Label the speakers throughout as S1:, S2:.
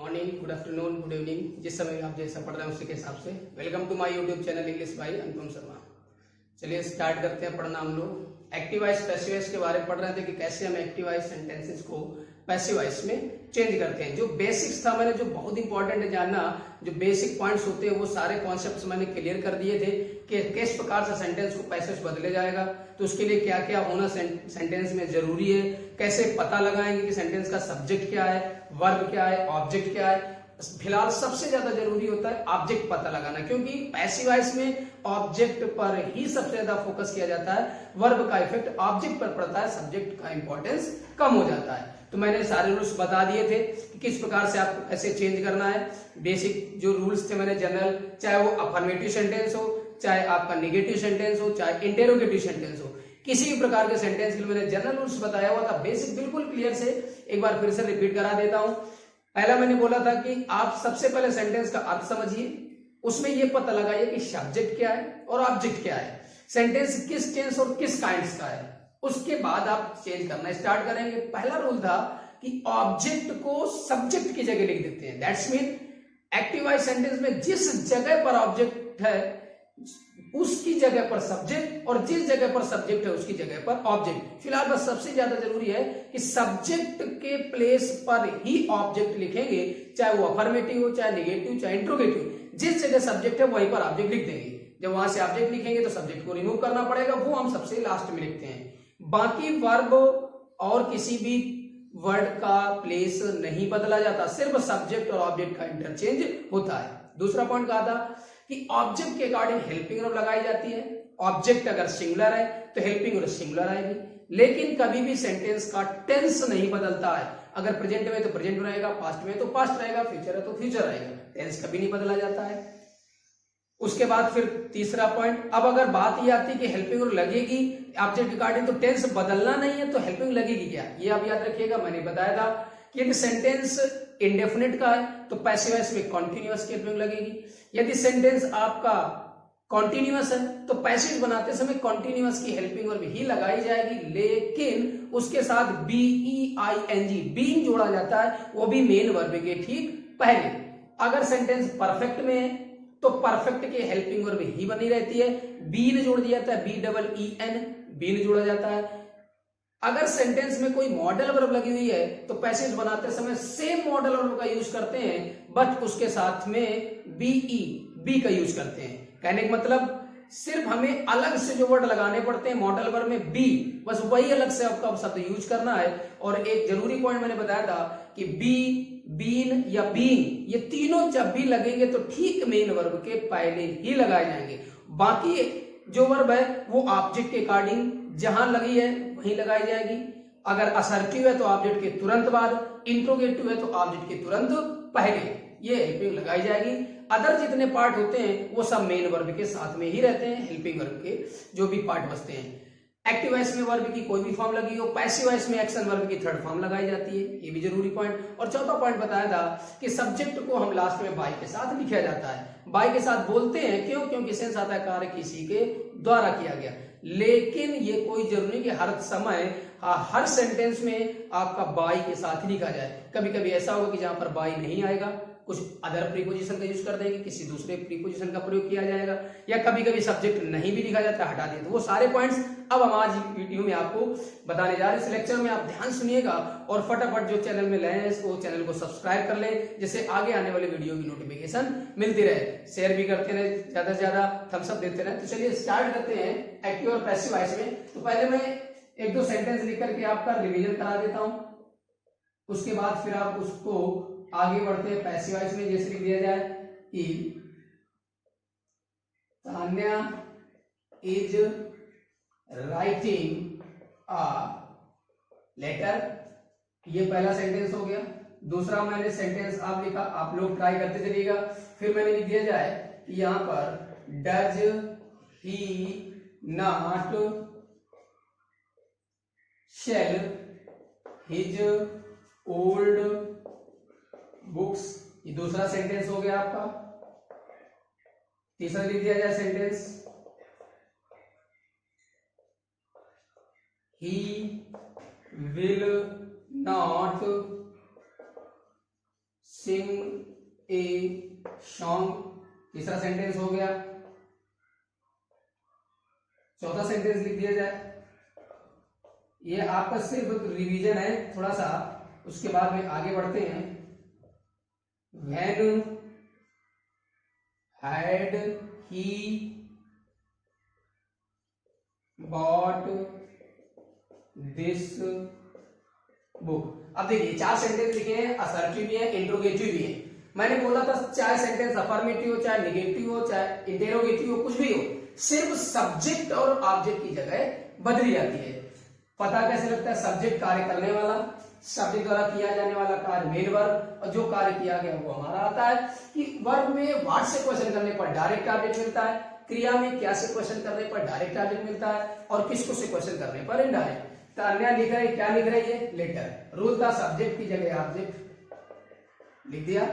S1: Morning, good afternoon, good evening, जिस समय आप जैसा पढ़ रहे हैं उसी के हिसाब से welcome to my YouTube channel English by Anupam Sharma. चलिए स्टार्ट करते हैं पढ़ना। हम लोग एक्टिव वॉइस पैसिव वॉइस के बारे में पढ़ रहे थे कि कैसे हम एक्टिव वॉइस सेंटेंसेस को पैसिव वॉइस में चेंज करते हैं। जो बेसिक्स था मैंने, जो बहुत इंपॉर्टेंट है जानना, जो बेसिक पॉइंट्स होते हैं वो सारे कॉन्सेप्ट्स मैंने क्लियर कर दिए थे कि किस प्रकार से सेंटेंस को पैसिव से बदले जाएगा, तो उसके लिए क्या क्या होना सेंटेंस में जरूरी है, कैसे पता लगाएंगे कि सेंटेंस का सब्जेक्ट क्या है, वर्ब क्या है, ऑब्जेक्ट क्या है। फिलहाल सबसे ज्यादा जरूरी होता है ऑब्जेक्ट पता लगाना, क्योंकि पैसिव वॉइस में ऑब्जेक्ट पर ही सबसे ज्यादा फोकस किया जाता है, वर्ब का इफेक्ट ऑब्जेक्ट पर पड़ता है, सब्जेक्ट का इंपॉर्टेंस कम हो जाता है। तो मैंने सारे रूल्स बता दिए थे कि किस प्रकार से आपको कैसे चेंज करना है। बेसिक जो रूल्स थे मैंने जनरल, चाहे वो अफर्मेटिव सेंटेंस हो, चाहे आपका नेगेटिव सेंटेंस हो, चाहे इंटेरोगेटिव सेंटेंस हो, किसी भी प्रकार के सेंटेंस के लिए मैंने जनरल रूल्स बताया हुआ था। बेसिक बिल्कुल क्लियर से एक बार फिर से रिपीट करा देता हूं। पहला मैंने बोला था कि आप सबसे पहले सेंटेंस का अर्थ समझिए, उसमें यह पता लगाइए कि सब्जेक्ट क्या है और ऑब्जेक्ट क्या है, सेंटेंस किस टेंस और किस काइंड्स का है। उसके बाद आप चेंज करना स्टार्ट करेंगे। पहला रूल था कि ऑब्जेक्ट को सब्जेक्ट की जगह लिख देते हैं। That's mean active voice sentence में जिस जगह पर ऑब्जेक्ट है उसकी जगह पर सब्जेक्ट, और जिस जगह पर सब्जेक्ट है उसकी जगह पर ऑब्जेक्ट। फिलहाल बस सबसे ज्यादा जरूरी है कि सब्जेक्ट के प्लेस पर ही ऑब्जेक्ट लिखेंगे, चाहे वो अफर्मेटिव हो, चाहे नेगेटिव, चाहे इंट्रोगेटिव। जिस जगह सब्जेक्ट है वहीं पर ऑब्जेक्ट लिख देंगे। जब वहां से ऑब्जेक्ट लिखेंगे तो सब्जेक्ट को रिमूव करना पड़ेगा, वो हम सबसे लास्ट में लिखते हैं। बाकी वर्ब और किसी भी वर्ड का प्लेस नहीं बदला जाता, सिर्फ सब्जेक्ट और ऑब्जेक्ट का इंटरचेंज होता है। दूसरा पॉइंट कहा था कि ऑब्जेक्ट के अकॉर्डिंग हेल्पिंग वर्ब लगाई जाती है। ऑब्जेक्ट अगर सिंगुलर है तो हेल्पिंग वर्ब सिंगुलर आएगी, लेकिन कभी भी सेंटेंस का टेंस नहीं बदलता है। अगर प्रेजेंट में तो प्रेजेंट रहेगा, पास्ट में तो पास्ट रहेगा, फ्यूचर है तो फ्यूचर रहेगा, टेंस कभी नहीं बदला जाता है। उसके बाद फिर तीसरा पॉइंट, अब अगर बात ये आती है कि हेल्पिंग वर्ब लगेगी ऑब्जेक्ट के अकॉर्डिंग, तो टेंस बदलना नहीं है तो हेल्पिंग लगेगी क्या, ये आप याद रखिएगा। मैंने बताया था कि यदि सेंटेंस इंडेफिनिट का है तो पैसिव वॉइस में कॉन्टिन्यूअस की हेल्पिंग लगेगी। यदि सेंटेंस आपका कॉन्टिन्यूअस है तो पैसिव बनाते समय कॉन्टिन्यूअस की हेल्पिंग वर्ब ही लगाई जाएगी, लेकिन उसके साथ बीईआईएनजी बीइंग जोड़ा जाता है, वो भी मेन वर्ब के ठीक पहले। अगर सेंटेंस परफेक्ट में है तो परफेक्ट की हेल्पिंग वर्ब ही बनी रहती है, बीन जोड़ दिया जाता है, BEEN बीन जोड़ा जाता है। अगर सेंटेंस में कोई मॉडल वर्ब लगी हुई है तो पैसिव बनाते समय सेम मॉडल वर्ब का यूज करते हैं, बट उसके साथ में बी का यूज करते हैं। कहने का मतलब सिर्फ हमें अलग से जो वर्ड लगाने पड़ते हैं मॉडल वर्ब में बी, बस वही अलग से आपका शब्द यूज करना है। और एक जरूरी पॉइंट मैंने बताया था कि बी, बीन या बीइंग, ये तीनों जब भी लगेंगे तो ठीक मेन वर्ब के पहले ही लगाए जाएंगे। बाकी जो वर्ब है वो ऑब्जेक्ट के अकॉर्डिंग जहां लगी है वहीं लगाई जाएगी। अगर असर्टिव है तो ऑब्जेक्ट के तुरंत बाद, इंट्रोगेटिव है तो ऑब्जेक्ट के तुरंत पहले ये हेल्पिंग लगाई जाएगी। अदर जितने पार्ट होते हैं वो सब मेन वर्ब के साथ में ही रहते हैं, हेल्पिंग वर्ब के जो भी पार्ट बचते हैं। एक्टिव वॉइस में वर्ब की कोई भी फॉर्म लगी हो, पैसिव वॉइस में एक्शन वर्ब की थर्ड फॉर्म लगाई जाती है, ये भी जरूरी पॉइंट। और चौथा पॉइंट बताया था कि सब्जेक्ट को हम लास्ट में बाय के साथ लिखा जाता है। बाय के साथ बोलते हैं क्यों, क्योंकि सेंस आता है कार्य किसी के द्वारा किया गया, लेकिन ये कोई जरूरी नहीं कि हर समय हर सेंटेंस में आपका बाय के साथ ही लिखा जाए। कभी कभी ऐसा होगा कि जहां पर बाय नहीं आएगा, कुछ अदर प्रीपोजिशन का यूज कर देंगे, किसी दूसरे प्रीपोजिशन का प्रयोग किया जाएगा, या कभी कभी सब्जेक्ट नहीं भी लिखा जाता, हटा दिया। तो वो सारे पॉइंट्स अब हम आज वीडियो में आपको बताने जा रहे हैं। इस लेक्चर में आप ध्यान सुनिएगा और फटाफट जो चैनल में नए हैं वो चैनल को सब्सक्राइब कर लें, जिससे आगे आने वाले वीडियो की नोटिफिकेशन मिलती रहे। शेयर भी करते रहे, ज्यादा से ज्यादा थम्स अप देते रहे। तो चलिए स्टार्ट करते हैं एक्टिव और पैसिव वॉइस में। तो पहले मैं एक दो सेंटेंस लिख करके आपका रिवीजन करा देता हूं, उसके बाद फिर आप उसको आगे बढ़ते हैं पैसिव वॉइस में। जैसे लिख दिया जाए कि Tanya is writing a letter, ये पहला सेंटेंस हो गया। दूसरा मैंने सेंटेंस आप लिखा, आप लोग ट्राई करते चलिएगा। फिर मैंने लिख दिया जाए कि यहां पर does he not sell his old books, ये दूसरा सेंटेंस हो गया आपका। तीसरा लिख दिया जाए sentence, he will not sing a song, तीसरा सेंटेंस हो गया। चौथा सेंटेंस लिख दिया जाए। ये आपका सिर्फ रिवीजन है थोड़ा सा, उसके बाद में आगे बढ़ते हैं। When had he bought this book? अब देखिए 4 सेंटेंस लिखे हैं, असर्टिव भी है, इंट्रोगेटिव भी है। मैंने बोला था चाहे सेंटेंस अफर्मेटिव हो, चाहे नेगेटिव हो, चाहे इंटेरोगेटिव हो, कुछ भी हो, सिर्फ सब्जेक्ट और ऑब्जेक्ट की जगह बदली जाती है। पता कैसे लगता है? सब्जेक्ट कार्य करने वाला, सब्जेक्ट द्वारा किया जाने वाला कार्य मेन वर्ब, और जो कार्य किया गया वो हमारा आता है। कि वर्ब में व्हाट से क्वेश्चन करने पर डायरेक्ट ऑब्जेक्ट मिलता है, क्रिया में क्या से क्वेश्चन करने पर डायरेक्ट ऑब्जेक्ट मिलता है, और किसको से क्वेश्चन करने पर इनडायरेक्ट। तो अन्य लिख रहे क्या लिख रहे हैं? लेटर। रूल था सब्जेक्ट की जगह ऑब्जेक्ट लिख दिया।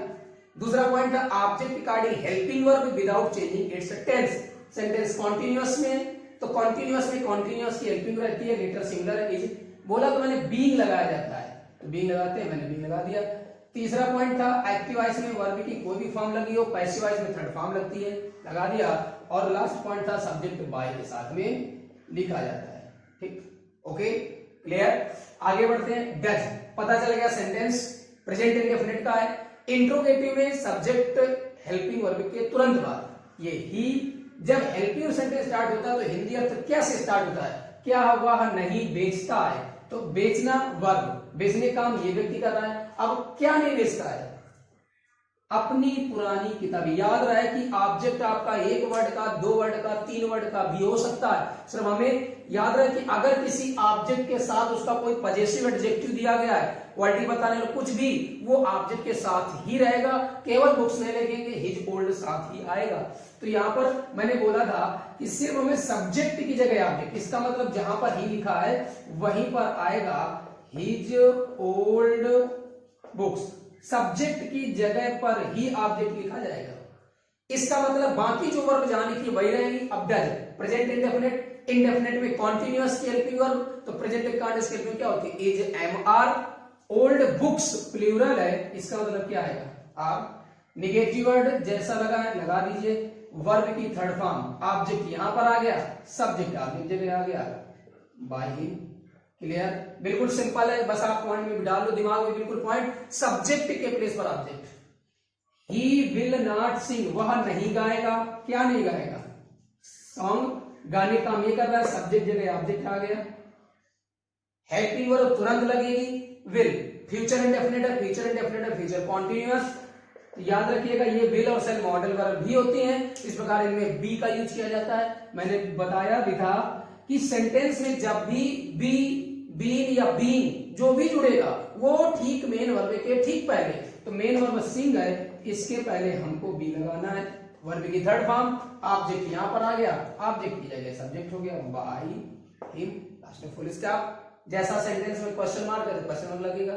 S1: दूसरा पॉइंट था object regarding helping verb without changing its tense. Sentence continuous में, तो कॉन्टिन्यूअस में कॉन्टिन्यूअस की हेल्पिंग रहती है, लेटर सिंगुलर है, इज। बोला तो मैंने बीइंग लगाया जाता है, तो बीइंग लगाते हैं, मैंने बीइंग लगा दिया। तीसरा पॉइंट था एक्टिव वॉइस में वर्ब की कोई भी फॉर्म लगी हो, पैसिव वॉइस में थर्ड फॉर्म लगती है, लगा दिया। और लास्ट पॉइंट था सब्जेक्ट बाय के साथ में लिखा जाता है। ठीक, ओके, क्लियर। आगे बढ़ते हैं। डज, पता चल गया सेंटेंस प्रेजेंट इंडेफिनिट का है। इंट्रोगेटिव में सब्जेक्ट हेल्पिंग वर्ब के तुरंत बाद ये ही, जब हेल्पिंग सेंटेंस स्टार्ट होता है तो हिंदी अर्थ क्या से स्टार्ट होता है? क्या वह नहीं बेचता है? तो बेचना वर्ब, बेचने काम ये व्यक्ति कर रहा है। अब क्या नहीं बेचता है? अपनी पुरानी किताबें। याद रहे कि ऑब्जेक्ट आपका एक वर्ड का, 2 वर्ड का, 3 वर्ड का भी हो सकता है। सिर्फ हमें याद रहे कि अगर किसी ऑब्जेक्ट के साथ उसका कोई पजेसिव एडजेक्टिव दिया गया है, क्वालिटी बताने वाला कुछ भी, वो ऑब्जेक्ट के साथ ही रहेगा, केवल बुक्स नहीं लगेंगे, हिज ओल्ड साथ ही आएगा। तो यहाँ पर मैंने बोला था कि सिर्फ हमें सब्जेक्ट की जगह ऑब्जेक्ट, इसका मतलब जहां पर ही लिखा है वहीं पर आएगा हिज ओल्ड बुक्स। सब्जेक्ट की जगह पर ही ऑब्जेक्ट लिखा जाएगा। इसका मतलब बाकी जो वर्ब जहां लिखी वही रहेगी। अब डज, प्रेजेंट इंडेफिनिट, इंडेफिनिट में कॉन्टिन्यूअस की हेल्पिंग वर्ब, तो प्रेजेंट कंटीन्यूअस की हेल्पिंग क्या होती है? Is, am, are. Old books plural है, इसका मतलब क्या आएगा? आर। नेगेटिव वर्ड जैसा लगा है लगा दीजिए। वर्ब की थर्ड फॉर्म, ऑब्जेक्ट यहां पर आ गया, सब्जेक्ट ऑब्जेक्ट जगह आ गया, बाय ही। क्लियर, बिल्कुल सिंपल है, बस आप पॉइंट में डाल लो दिमाग में, बिल्कुल पॉइंट। सब्जेक्ट के प्लेस पर ऑब्जेक्ट। ही विल नॉट सिंग, वह नहीं गाएगा। क्या नहीं गाएगा? सॉन्ग, गाने काम ये कर रहा है, सब्जेक्ट जगह ऑब्जेक्ट आ गया। हेल्पिंग वर्ब तुरंत लगेगी, विल। फ्यूचर इंडेफिनिट है, फ्यूचर इंडेफिनिट है, फ्यूचर कॉन्टिन्यूअस। याद रखिएगा ये विल और सेल मॉडल वर्ब भी होती हैं, इस प्रकार इनमें बी का यूज किया जाता है। मैंने बताया भी था कि सेंटेंस में जब भी बी, बीन या बीइंग जो भी जुड़ेगा वो ठीक मेन वर्ब के ठीक पहले, तो मेन वर्ब सिंग है, इसके पहले हमको बी लगाना है। वर्ब की थर्ड फॉर्म, ऑब्जेक्ट यहां पर आ गया, ऑब्जेक्ट की जगह सब्जेक्ट हो गया, बाय हिम, लास्ट में फुल स्टॉप। जैसा सेंटेंस में क्वेश्चन मार्क है तो क्वेश्चन मार्क लगेगा।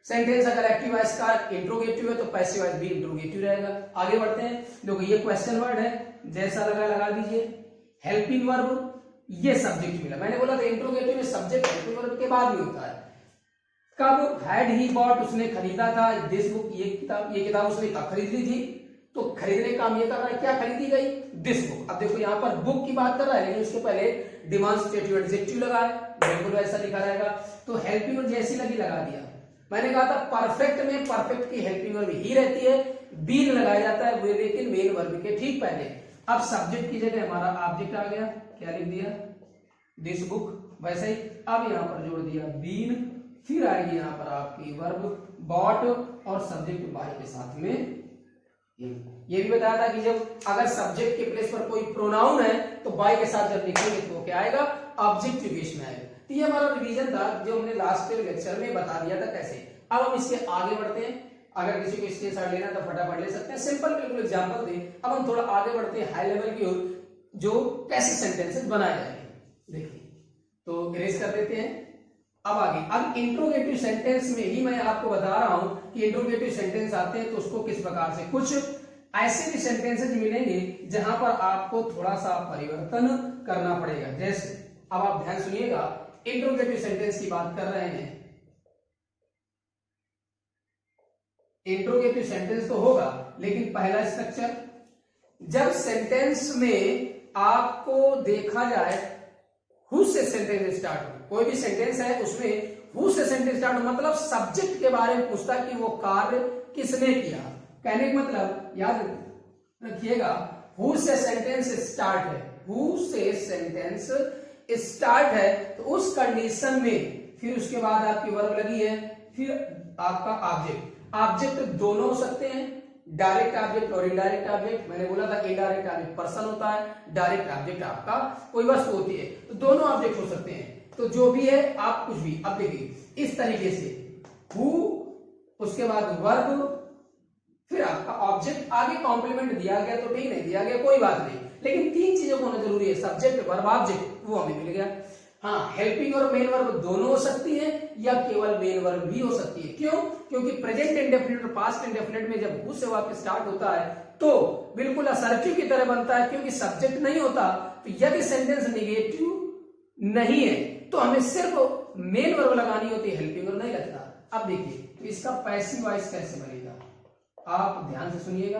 S1: सेंटेंस अगर एक्टिव वॉइस का इंट्रोगेटिव है तो पैसिव वॉइस भी इंट्रोगेटिव रहेगा। आगे बढ़ते हैं। देखो ये क्वेश्चन वर्ड है, जैसा लगा दीजिए। हेल्पिंग वर्ब, ये सब्जेक्ट मिला। मैंने बोला था इंट्रोगेटिव में सब्जेक्ट हेल्पिंग वर्ब के बाद भी होता है। कब? हैड ही बॉट, उसने खरीदा था दिस बुक, ये किताब उसने कब खरीद ली थी? तो खरीदने का काम ये कर रहा है, क्या खरीदी गई? This book. अब देखो यहाँ पर बुक की बात कर रहा है, लेकिन उसके पहले डिमॉन्स्ट्रेटिव एडजेक्टिव लगा है, बिल्कुल वैसा लिखा रहेगा। तो हेल्पिंग वर्ब जैसी लगी लगा दिया। मैंने कहा था परफेक्ट में परफेक्ट की हेल्पिंग वर्ब ही रहती है, बीन लगाया जाता है वो, लेकिन मेन वर्ब के ठीक पहले। अब सब्जेक्ट की जगह हमारा ऑब्जेक्ट आ गया, क्या लिख दिया? This book. वैसे ही अब यहां पर जोड़ दिया बीन, फिर आएगी यहां पर आपकी वर्ब बॉट और सब्जेक्ट बाय के साथ में। ये भी बताया था कि जब अगर सब्जेक्ट के प्लेस पर कोई प्रोनाउन है तो बाय के साथ जब लिखेंगे तो क्या आएगा? ऑब्जेक्ट के बीच में आएगा। तो ये हमारा रिवीजन था जो हमने लास्ट लेक्चर में बता दिया था कैसे। अब हम इसके आगे बढ़ते हैं। अगर किसी को स्क्रीनशॉट लेना तो फटाफट ले सकते हैं, सिंपल बिल्कुल एग्जांपल दे। अब हम थोड़ा आगे बढ़ते हैं हाई लेवल की ओर, जो कैसे सेंटेंसेस बनाए जाएंगे। देखिए, तो इरेज कर देते हैं। अब आगे, अब इंट्रोगेटिव सेंटेंस में ही मैं आपको बता रहा हूं कि इंट्रोगेटिव सेंटेंस आते हैं तो उसको किस प्रकार से। कुछ ऐसे भी सेंटेंसेस मिलेंगे जहां पर आपको थोड़ा सा परिवर्तन करना पड़ेगा। जैसे, अब आप ध्यान सुनिएगा, इंट्रोगेटिव सेंटेंस की बात कर रहे हैं। इंट्रोगेटिव सेंटेंस तो होगा, लेकिन पहला स्ट्रक्चर, जब सेंटेंस में आपको देखा जाए हु से सेंटेंस स्टार्ट हो, कोई भी सेंटेंस है उसमें हु से सेंटेंस स्टार्ट हो, मतलब सब्जेक्ट के बारे में पूछता है कि वो कार्य किसने किया। कहने का मतलब याद रखिएगा, हु से सेंटेंस स्टार्ट है, हु से सेंटेंस स्टार्ट है, तो उस कंडीशन में फिर उसके बाद आपकी वर्ब लगी है, फिर आपका ऑब्जेक्ट। ऑब्जेक्ट दोनों हो सकते हैं, डायरेक्ट ऑब्जेक्ट और इनडायरेक्ट ऑब्जेक्ट। मैंने बोला था इनडायरेक्ट ऑब्जेक्ट पर्सन होता है, डायरेक्ट ऑब्जेक्ट आपका कोई वस्तु होती है, तो दोनों ऑब्जेक्ट हो सकते हैं। तो जो भी है आप कुछ भी, अब देखिए इस तरीके से हु, उसके बाद वर्ब, फिर आपका ऑब्जेक्ट, आगे कॉम्प्लीमेंट दिया गया तो ठीक, नहीं दिया गया कोई बात नहीं, लेकिन तीन चीजों को होना जरूरी है, सब्जेक्ट वर्ब ऑब्जेक्ट, वो हमें मिल गया। हाँ, हेल्पिंग और मेन वर्ब दोनों हो सकती है या केवल मेन वर्ब भी हो सकती है। क्यों? क्योंकि प्रेजेंट इंडेफिनिट और पास्ट इंडेफिनिट में जब हु से वाक्य स्टार्ट होता है तो बिल्कुल असर्टिव की तरह बनता है, क्योंकि सब्जेक्ट नहीं होता। तो यदि सेंटेंस नेगेटिव नहीं है तो हमें सिर्फ मेन वर्ब लगानी होती है, हेल्पिंग वर्ब नहीं लगता। अब देखिए तो इसका पैसिव वॉइस कैसे बनेगा, आप ध्यान से सुनिएगा।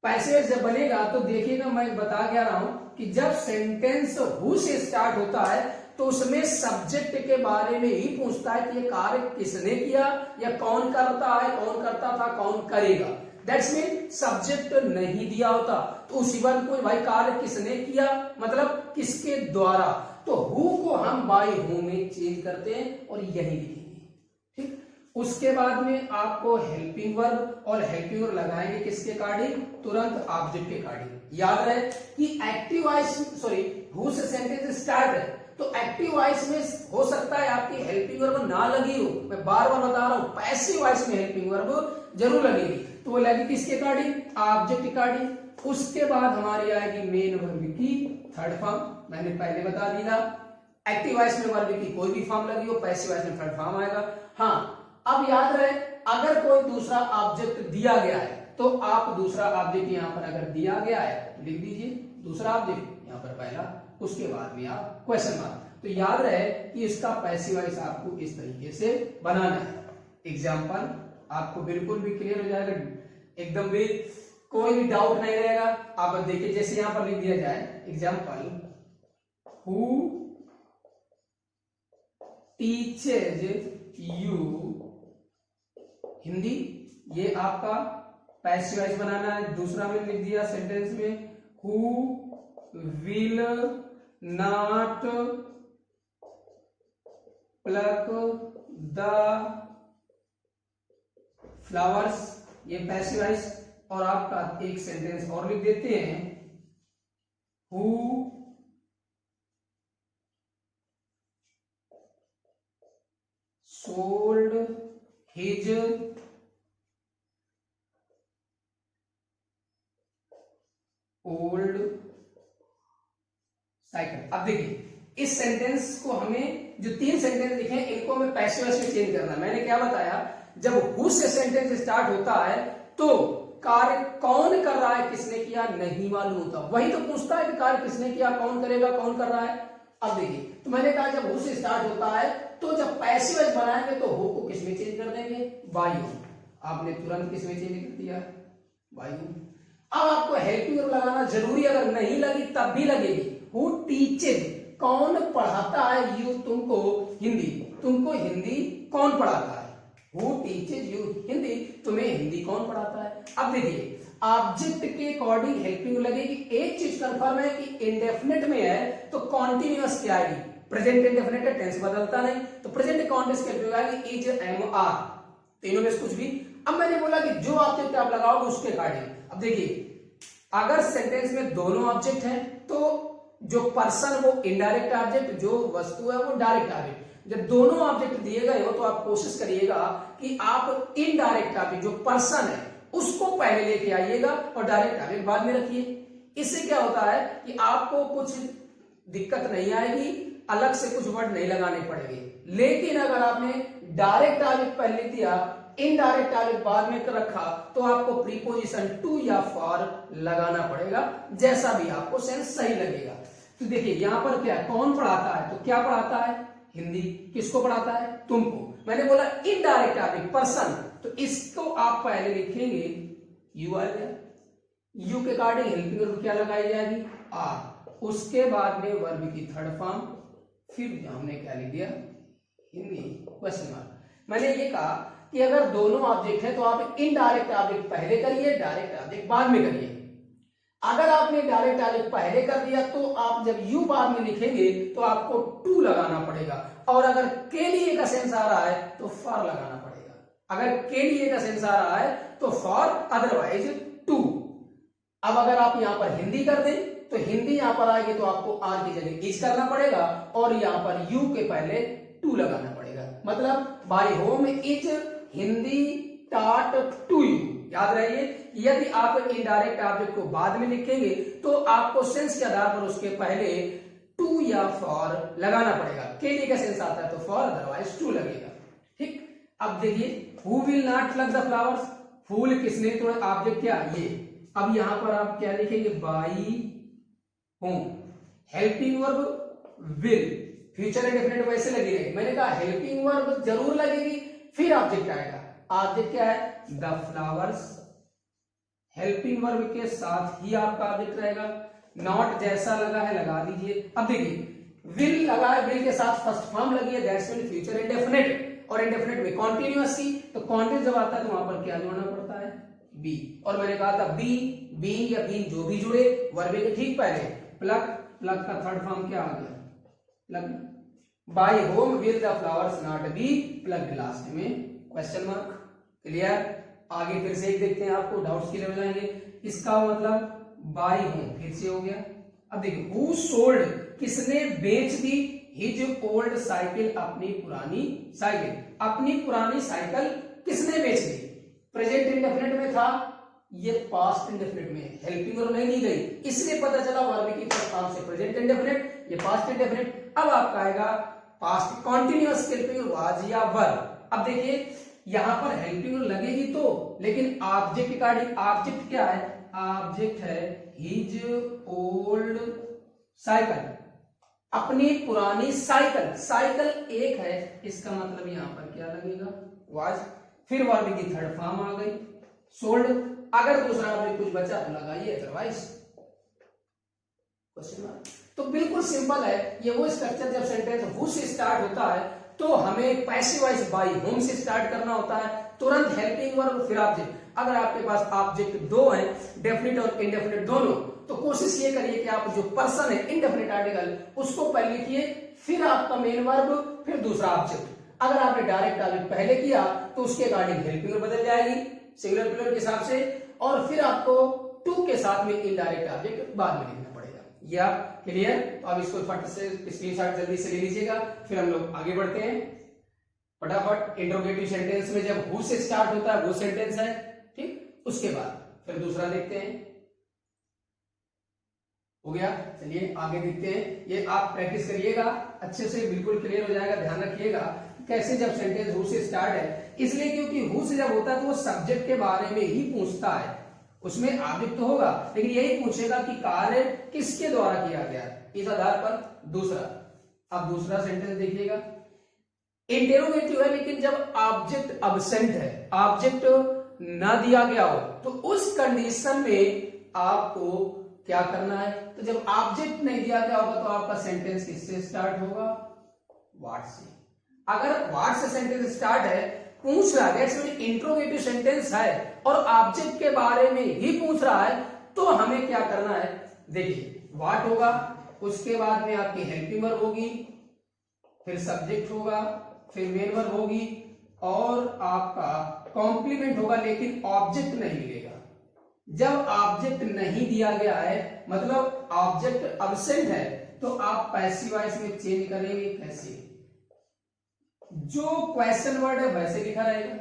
S1: पैसिव वॉइस जब बनेगा तो देखिएगा, मैं बता क्या रहा हूं कि जब सेंटेंस हु से स्टार्ट होता है तो उसमें सब्जेक्ट के बारे में ही पूछता है कि ये कार्य किसने किया या कौन करता है, कौन करता था, कौन करेगा। दैट्स मीन सब्जेक्ट नहीं दिया होता तो उसी बात को भाई कार्य किसने किया मतलब किसके द्वारा, तो हु को हम बाय हु में चेंज करते हैं और यही लिखेंगे। ठीक, उसके बाद में आपको हेल्पिंग वर्ब और हेल्पिंग वर्ब लगाएंगे किसके अकॉर्डिंग, तुरंत ऑब्जेक्ट के अकॉर्डिंग। याद रहे कि एक्टिव वॉइस, सॉरी हु से सेंटेंस स्टार्ट है तो एक्टिव वॉइस में हो सकता है आपकी हेल्पिंग वर्ब ना लगी हो, मैं बार बार बता रहा हूं, पैसिव वॉइस में हेल्पिंग वर्ब जरूर लगेगी, तो वो लगेगी किसके अकॉर्डिंग, ऑब्जेक्ट के अकॉर्डिंग। उसके बाद हमारी आएगी मेन वर्ब की थर्ड फॉर्म, मैंने पहले बता दिया एक्टिव वॉइस में वर्ब की कोई भी फॉर्म लगी हो, पैसिव वॉइस में थर्ड फॉर्म आएगा। हाँ, अब याद रहे अगर कोई दूसरा ऑब्जेक्ट दिया गया है तो आप दूसरा ऑब्जेक्ट यहां पर अगर दिया गया है तो लिख दीजिए दूसरा ऑब्जेक्ट यहां पर पहला, उसके बाद में आप क्वेश्चन मार्क। तो याद रहे कि इसका पैसिव वॉइस आपको इस तरीके से बनाना है। एग्जांपल आपको बिल्कुल भी क्लियर हो जाएगा, एकदम भी कोई भी डाउट नहीं रहेगा। आप देखिए जैसे यहां पर लिख दिया जाए example, who teaches you Hindi, ये आपका पैसिव वॉइस बनाना है। दूसरा में लिख दिया सेंटेंस में, who will not pluck the flowers, ये पैसिव वॉइस। और आपका एक सेंटेंस और लिख देते हैं, who sold his old cycle. अब देखिए इस सेंटेंस को हमें जो तीन सेंटेंस लिखे हैं इनको हमें पैसिव वॉइस में चेंज करना है। मैंने क्या बताया, जब हु से सेंटेंस स्टार्ट होता है तो कार्य कौन कर रहा है, किसने किया नहीं मालूम होता, वही तो पूछता है कि कार्य किसने किया, कौन करेगा, कौन कर रहा है। अब देखिए तो मैंने कहा जब हु से स्टार्ट होता है तो जब पैसिव वॉइस बनाएंगे तो हु को किसमें चेंज कर देंगे, बाय हु। आपने तुरंत किसमें चेंज कर दिया, बाय हु। अब आपको हेल्पिंग वर्ब लगाना जरूरी, अगर नहीं लगी तब भी लगेगी। हु टीचेज, कौन पढ़ाता है यू तुमको हिंदी, तुमको हिंदी कौन पढ़ाता है, हु टीचेज यू हिंदी, तुम्हें हिंदी कौन पढ़ाता है। अब देखिए ऑब्जेक्ट के अकॉर्डिंग हेल्पिंग लगेगी। एक चीज कंफर्म है कि इंडेफिनिट में है तो कॉन्टिन्यूअस क्या आएगी, प्रेजेंट इंडेफिनिट है, टेंस बदलता नहीं, तो प्रेजेंट कॉन्टिन्यूअस क्या आएगी, इज एम आर, तीनों में से कुछ भी। अब मैंने बोला कि जो ऑब्जेक्ट आप लगाओगे उसके अकॉर्डिंग। अब देखिए अगर सेंटेंस में दोनों ऑब्जेक्ट हैं तो जो पर्सन वो इनडायरेक्ट ऑब्जेक्ट, जो वस्तु है वो डायरेक्ट ऑब्जेक्ट। जब दोनों ऑब्जेक्ट दिए गए हो तो आप कोशिश करिएगा कि आप इनडायरेक्ट ऑब्जेक्ट जो पर्सन है उसको पहले लेके आइएगा और डायरेक्ट ऑब्जेक्ट बाद में रखिए। इससे क्या होता है कि आपको कुछ दिक्कत नहीं आएगी, अलग से कुछ वर्ड नहीं लगाने पड़ेंगे। लेकिन अगर आपने डायरेक्ट ऑब्जेक्ट पहले दिया, इनडायरेक्ट ऑब्जेक्ट बाद में रखा, तो आपको प्रीपोजिशन टू या फॉर लगाना पड़ेगा, जैसा भी आपको सेंस सही लगेगा। तो देखिए यहां पर क्या कौन पढ़ाता है, तो क्या पढ़ाता है, हिंदी। किसको पढ़ाता है? तुमको। मैंने बोला इनडायरेक्ट ऑब्जेक्ट पर्सन, तो इसको आप पहले लिखेंगे यू आ गया, यू के अकॉर्डिंग हेल्पिंग वर्ब क्या लगाई जाएगी? आर। उसके बाद में वर्ब की थर्ड फॉर्म, फिर हमने क्या लिख दिया? Hindi question mark. मैंने ये कहा कि अगर दोनों ऑब्जेक्ट है तो आप इनडायरेक्ट ऑब्जेक्ट पहले करिए, डायरेक्ट ऑब्जेक्ट बाद में करिए। अगर आपने डायरेक्ट ऑब्जेक्ट पहले कर दिया तो आप जब यू बाद में लिखेंगे तो आपको टू लगाना पड़ेगा, और अगर के लिए का सेंस आ रहा है तो फॉर लगाना पड़ेगा। अगर के लिए का सेंस आ रहा है तो फॉर, अदरवाइज टू। अब अगर आप यहां पर हिंदी कर दें तो हिंदी यहां पर आएगी तो आपको आर की जगह इज करना पड़ेगा, और यहां पर यू के पहले टू लगाना पड़ेगा। मतलब by whom is Hindi taught to you. याद रहिए, यदि आप इनडायरेक्ट ऑब्जेक्ट को बाद में लिखेंगे तो आपको सेंस के आधार पर उसके पहले टू या फॉर लगाना पड़ेगा। के लिए का सेंस आता है तो फॉर, अदरवाइज टू लगेगा। ठीक, अब देखिए who will not pluck the flowers, फूल किसने तोड़े, ऑब्जेक्ट क्या? ये। अब यहां पर आप क्या लिखेंगे? By home. Helping verb will, future indefinite वैसे लगी रहेगी। मैंने कहा हेल्पिंग वर्ब जरूर लगेगी, फिर ऑब्जेक्ट आएगा। ऑब्जेक्ट क्या है? The flowers. हेल्पिंग वर्ब के साथ ही आपका ऑब्जेक्ट रहेगा। नॉट जैसा लगा है लगा दीजिए। अब देखिए विल लगा है, विल के साथ फर्स्ट फॉर्म लगी है, दैट्स मीन फ्यूचर इंडेफिनिट, और इंडेफिनिट में कॉन्टिन्यूअसली, तो कॉन्टिन्यूस जब आता है तो वहां पर क्या जोड़ना पड़ता है? बी। और मैंने कहा था बी, बीइंग या बीइंग जो भी जुड़े वर्ब के ठीक पहले प्लग, प्लग का थर्ड फॉर्म क्या आ गया? Plug. By whom will the flowers not be plug, last में क्वेश्चन मार्क। क्लियर? आगे फिर से एक देखते हैं, आपको डाउट्स के लेवल आएंगे। इसका मतलब बाय होम फिर से हो गया। अब देखिए हु सोल्ड, किसने बेच दी हिज ओल्ड साइकिल, अपनी पुरानी साइकिल। अपनी पुरानी साइकिल किसने बेच दी? प्रेजेंट इंडेफिनिट में था, ये पास्ट इंडेफिनिट में, हेल्पिंग वर्ब नहीं दी गई, इसलिए पता चला वर्ब की फॉर्म से प्रेजेंट इंडेफिनिट, ये पास्ट इंडेफिनिट। अब आपका आएगा पास्ट कॉन्टिन्यूअस हेल्पिंग वाज या वर। अब देखिए यहां पर हेल्पिंग लगेगी तो, लेकिन ऑब्जेक्ट के अकॉर्डिंग ऑब्जेक्ट क्या है? ऑब्जेक्ट है हिज ओल्ड साइकिल, अपनी पुरानी साइकिल। साइकिल एक है, इसका मतलब यहां पर क्या लगेगा? वाज। फिर वर्ब की थर्ड फॉर्म आ गई सोल्ड। अगर दूसरा ऑब्जेक्ट कुछ बचा तो लगाइए, अदरवाइज क्वेश्चन मार्क। तो बिल्कुल सिंपल है ये वो स्ट्रक्चर। जब सेंटेंस हु से स्टार्ट होता है तो हमें पैसिव वॉइस बाय होम से स्टार्ट करना होता है, तुरंत हेल्पिंग वर्ब फिर ऑब्जेक्ट। अगर आपके पास ऑब्जेक्ट दो हैं, डेफिनिट और इनडेफिनिट दोनों, तो कोशिश ये करिए कि आप जो पर्सन है इंडेफिनिट आर्टिकल उसको पहले लिखिए, फिर आपका मेन वर्ब, फिर दूसरा ऑब्जेक्ट। अगर आपने डायरेक्ट ऑब्जेक्ट पहले किया तो उसके अकॉर्डिंग हेल्पिंग वर्ब बदल जाएगी सिंगुलर प्लूरल के हिसाब से, और फिर आपको टू के साथ में इनडायरेक्ट ऑब्जेक्ट बाद में लिखना पड़ेगा। या क्लियर? तो अब इसको फट से स्क्रीनशॉट जल्दी से ले लीजिएगा, फिर हम लोग आगे बढ़ते हैं फटाफट। इंट्रोगेटिव सेंटेंस में जब हु से स्टार्ट होता है वो सेंटेंस है, ठीक, उसके बाद फिर दूसरा देखते हैं। हो गया, चलिए आगे देखते हैं। ये आप प्रैक्टिस करिएगा अच्छे से, बिल्कुल क्लियर हो जाएगा। ध्यान रखिएगा कैसे जब सेंटेंस हु से स्टार्ट है, इसलिए क्योंकि हु से जब होता है तो वो सब्जेक्ट के बारे में ही पूछता है, उसमें ऑब्जेक्ट तो होगा लेकिन यही पूछेगा कि कार्य किसके द्वारा किया गया, इस आधार पर दूसरा। अब दूसरा सेंटेंस देखिएगा, इंटेरोगेटिव है लेकिन जब ऑब्जेक्ट अब्सेंट है, ऑब्जेक्ट ना दिया गया हो, तो उस कंडीशन में आपको क्या करना है? तो जब ऑब्जेक्ट नहीं दिया गया होगा तो आपका सेंटेंस किससे स्टार्ट होगा? व्हाट से। अगर व्हाट से सेंटेंस स्टार्ट है, पूछ रहा है, इंट्रोगेटिव सेंटेंस है और ऑब्जेक्ट के बारे में ही पूछ रहा है, तो हमें क्या करना है? देखिए व्हाट होगा, उसके बाद में आपकी हेल्पिंग वर्ब होगी, फिर सब्जेक्ट होगा, फिर मेन वर्ब होगी, और आपका कॉम्प्लीमेंट होगा, लेकिन ऑब्जेक्ट नहीं मिलेगा। जब ऑब्जेक्ट नहीं दिया गया है, मतलब ऑब्जेक्ट अब्सेंट है, तो आप पैसिव वॉइस में चेंज करेंगे कैसे? जो क्वेश्चन वर्ड है वैसे लिखा रहेगा,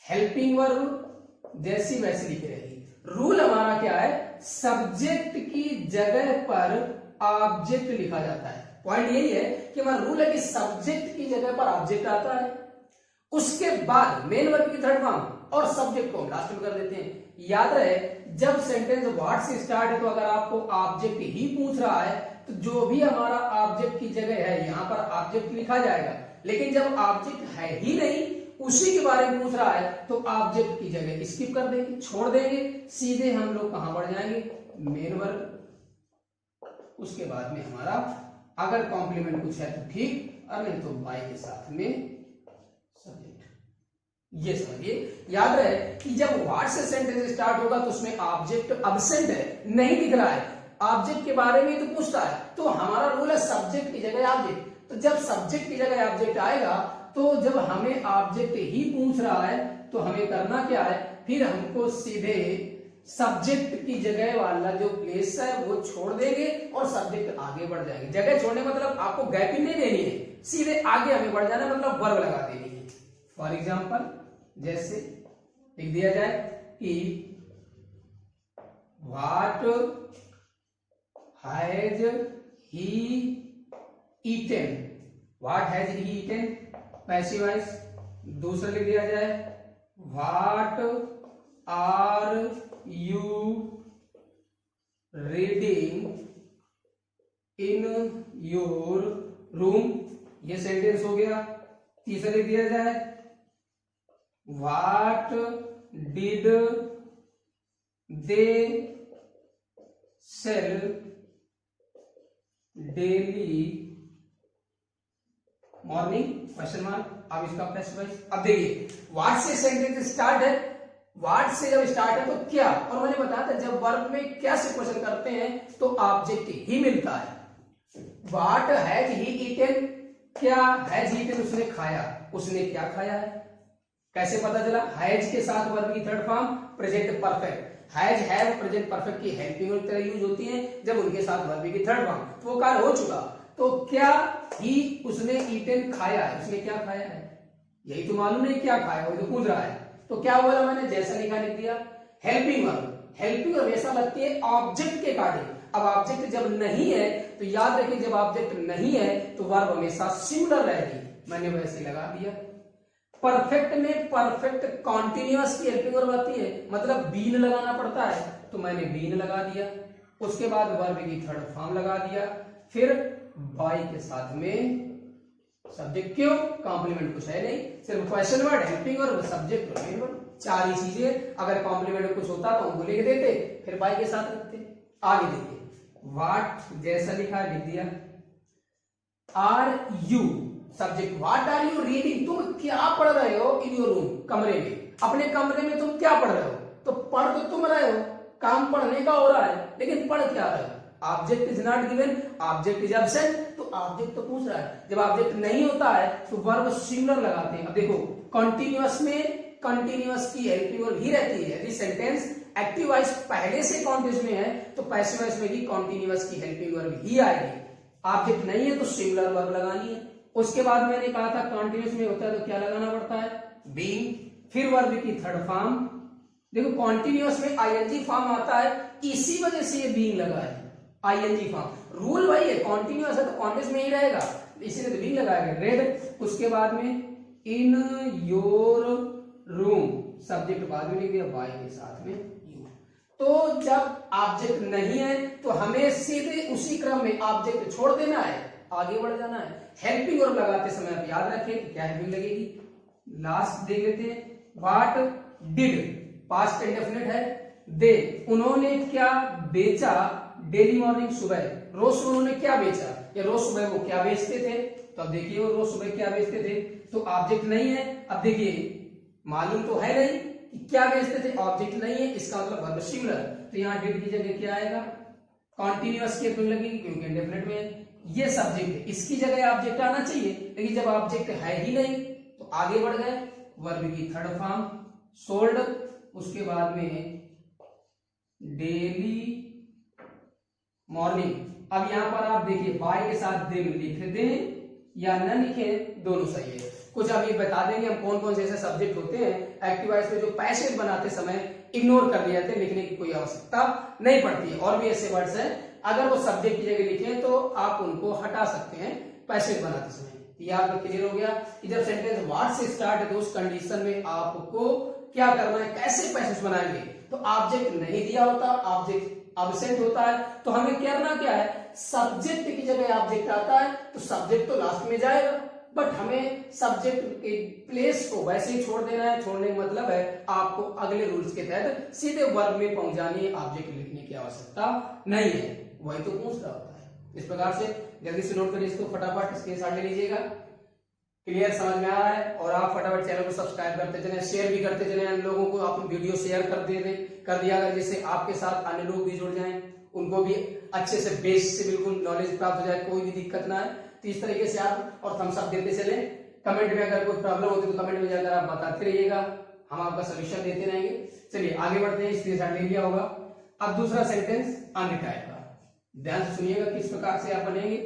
S1: हेल्पिंग वर्ब जैसी वैसी लिखी रहेगी। रूल हमारा क्या है? सब्जेक्ट की जगह पर ऑब्जेक्ट लिखा जाता है। पॉइंट यही है कि हमारा रूल है कि सब्जेक्ट की जगह पर ऑब्जेक्ट आता है, उसके बाद मेन वर्ब की थर्ड फॉर्म, और सब्जेक्ट को हम लास्ट में कर देते हैं। याद रहे जब सेंटेंस व्हाट से स्टार्ट है तो अगर आपको ऑब्जेक्ट ही पूछ रहा है तो जो भी हमारा ऑब्जेक्ट की जगह है यहाँ पर ऑब्जेक्ट लिखा जाएगा, लेकिन जब ऑब्जेक्ट है ही नहीं उसी के बारे में पूछ रहा है तो ऑब्जेक्ट की जगह स्किप कर देंगे, छोड़ देंगे, सीधे हम लोग कहां बढ़ जाएंगे, मेन वर्ब। उसके बाद में हमारा अगर कॉम्प्लीमेंट कुछ है तो ठीक, और नहीं तो बाय के साथ में सब्जेक्ट। ये समझिए, याद रहे कि जब व्हाट से सेंटेंस स्टार्ट होगा तो उसमें ऑब्जेक्ट अब्सेंट है, नहीं दिख रहा है, ऑब्जेक्ट के बारे में तो पूछता है, तो हमारा रूल है सब्जेक्ट की जगह ऑब्जेक्ट। तो जब सब्जेक्ट की जगह ऑब्जेक्ट आएगा तो जब हमें ऑब्जेक्ट ही पूछ रहा है तो हमें करना क्या है, फिर हमको सीधे सब्जेक्ट की जगह वाला जो प्लेस है वो छोड़ देंगे और सब्जेक्ट आगे बढ़ जाएंगे। जगह छोड़ने मतलब आपको गैपिंग नहीं देनी है, सीधे आगे हमें बढ़ जाना, मतलब वर्ब लगा देनी है। फॉर एग्जाम्पल जैसे लिख दिया जाए कि what has he eaten, what has he eaten passive voice. दूसरा लिख दिया जाए what are you reading in your room, ये सेंटेंस हो गया। तीसरा लिख दिया जाए what did they sell daily morning question mark. अब इसका पैसिव वॉइस। अब देखिए व्हाट से सेंटेंस स्टार्ट है, व्हाट से जब स्टार्ट है तो क्या, और मैंने बताया था जब वर्ब में क्या से क्वेश्चन करते हैं तो ऑब्जेक्ट ही मिलता है। व्हाट हैज ही ईटेन, क्या हैज ही ईटेन उसने खाया, उसने क्या खाया है, कैसे पता चला, हैज के साथ वर्ब की third form present perfect, has have present perfect की हेल्पिंग वर्ब तरह यूज होती है जब उनके साथ वर्ब की थर्ड फॉर्म, तो वो कार्य हो चुका। तो क्या ही उसने ईटेन खाया है, उसने क्या खाया है, यही तो मालूम नहीं क्या खाया, वो तो पूछ रहा है। तो क्या बोला मैंने, जैसा लिखा लिख दिया। हेल्पिंग वर्ब, हेल्पिंग वर्ब ऐसा लगती है ऑब्जेक्ट के अकॉर्डिंग। अब ऑब्जेक्ट जब नहीं है तो याद रखिए जब ऑब्जेक्ट नहीं है तो वर्ब हमेशा सिमिलर रहेगी, मैंने वैसे लगा दिया। परफेक्ट में परफेक्ट कॉन्टिन्यूअस की हेल्पिंग वर्ब आती है, मतलब बीन लगाना पड़ता है, तो मैंने बीन लगा दिया। उसके बाद वर्ब की थर्ड फॉर्म लगा दिया, फिर बाय के साथ में सब्जेक्ट, क्यों, कॉम्प्लीमेंट कुछ है नहीं, सिर्फ question word, helping verb, subject और मेन वर्ब, चार ही चीजें। अगर कॉम्प्लीमेंट कुछ होता तो हमको लिख देते, फिर बाय के साथ रखते। आगे देखिए व्हाट जैसा लिखा है लिख दिया। Are you subject, what are you reading, तुम क्या पढ़ रहे हो इन योर रूम, कमरे में, अपने कमरे में तुम क्या पढ़ रहे हो, तो पढ़ तो तुम रहे हो, काम पढ़ने का हो रहा है, लेकिन पढ़ क्या रहे हो, object is not given, object is absent, तो ऑब्जेक्ट तो पूछ रहा है। जब ऑब्जेक्ट नहीं होता है तो वर्ब सिमिलर लगाते हैं। अब देखो कॉन्टिन्यूअस में कॉन्टिन्यूअस की हेल्पिंग वर्ब ही रहती है, यदि सेंटेंस एक्टिव वॉइस पहले से कॉन्टिन्यूअस में है तो पैसिव वॉइस में भी कॉन्टिन्यूअस की हेल्पिंग वर्ब ही आएगी। ऑब्जेक्ट नहीं है तो सिमिलर वर्ब लगानी है। उसके बाद मैंने कहा था कॉन्टिन्यूअस में होता है तो क्या लगाना पड़ता है, बीइंग, फिर वर्ब की थर्ड फॉर्म। देखो कॉन्टिन्यूअस में आईएनजी फॉर्म आता है, इसी वजह से ये बीइंग लगा है, आईएनजी फॉर्म, रूल वही है, कॉन्टिन्यूअस है तो कॉन्टिन्यूअस में ही रहेगा, इसीलिए तो बीइंग लगाया गया। रेड, उसके बाद में इन योर रूम, सब्जेक्ट बाद में लिख दिया, बाय के साथ में यू। तो जब ऑब्जेक्ट नहीं है तो हमें सीधे उसी क्रम में ऑब्जेक्ट छोड़ देना है, आगे बढ़ जाना है। हेल्पिंग वर्ब लगाते समय आप याद रखें कि क्या हेल्पिंग लगेगी। लास्ट देख लेते हैं, व्हाट डिड, पास्ट इंडेफिनिट है, दे उन्होंने क्या बेचा, डेली मॉर्निंग सुबह, रोज उन्होंने क्या बेचा, या रोज सुबह वो क्या बेचते थे, तो अब देखिए वो रोज सुबह क्या बेचते थे, तो ऑब्जेक्ट नहीं है। अब देखिए मालूम तो है नहीं कि क्या बेचते थे, ऑब्जेक्ट नहीं है, इसका मतलब वर्ब सिमिलर, तो यहाँ डिड की जगह क्या आएगा, कॉन्टिन्यूअस की हेल्पिंग लगेगी क्योंकि इंडेफिनिट में ये सब्जेक्ट है, इसकी जगह ऑब्जेक्ट आना चाहिए, लेकिन जब ऑब्जेक्ट है ही नहीं तो आगे बढ़ गए, वर्ब की थर्ड फॉर्म सोल्ड, उसके बाद में डेली मॉर्निंग। अब यहां पर आप देखिए बाय के साथ दिन लिख दें या न लिखे, दोनों सही है। कुछ अब ये बता देंगे हम कौन कौन से ऐसे सब्जेक्ट होते हैं एक्टिव वॉइस में जो पैसिव बनाते समय इग्नोर कर दिए जाते हैं, लिखने की कोई आवश्यकता नहीं पड़ती है। और भी ऐसे वर्ड्स हैं अगर वो सब्जेक्ट की जगह लिखे तो आप उनको हटा सकते हैं पैसिव बनाते समय। ये आपको क्लियर हो गया कि जब सेंटेंस व्हाट से स्टार्ट है तो उस कंडीशन में आपको क्या करना है, कैसे पैसिव बनाएंगे। तो ऑब्जेक्ट नहीं दिया होता, ऑब्जेक्ट अब्सेंट होता है, तो हमें करना क्या है, सब्जेक्ट की जगह ऑब्जेक्ट आता है तो सब्जेक्ट तो लास्ट में जाएगा, बट हमें सब्जेक्ट के प्लेस को वैसे ही छोड़ देना है। छोड़ने का मतलब है आपको अगले रूल्स के तहत सीधे वर्ब में पहुंच जानी है, ऑब्जेक्ट लिखने की आवश्यकता नहीं है। वही तो पूछ रहा होता है। इस प्रकार से जल्दी से नोट करिए इसको, फटाफट स्क्रीनशॉट ले लीजिएगा। क्लियर समझ में आ रहा है? और आप फटाफट चैनल को सब्सक्राइब करते चले, शेयर भी करते चले, अन्य लोगों को आप वीडियो शेयर कर दिया अगर, जिससे आपके साथ अन्य लोग भी जुड़ जाएं, उनको भी अच्छे से बेस से बिल्कुल नॉलेज प्राप्त हो जाए, कोई भी दिक्कत ना है। तो इस तरीके से आप और थम्स अप देते चले। कमेंट में अगर कोई प्रॉब्लम होती है तो कमेंट में जाकर आप बताते रहिएगा, हम आपका सोल्यूशन देते रहेंगे। चलिए आगे बढ़ते हैं। स्क्रीनशॉट ले लिया होगा। अब दूसरा सेंटेंस अन्य टाइप का, ध्यान से सुनिएगा किस प्रकार से आप बनेंगे।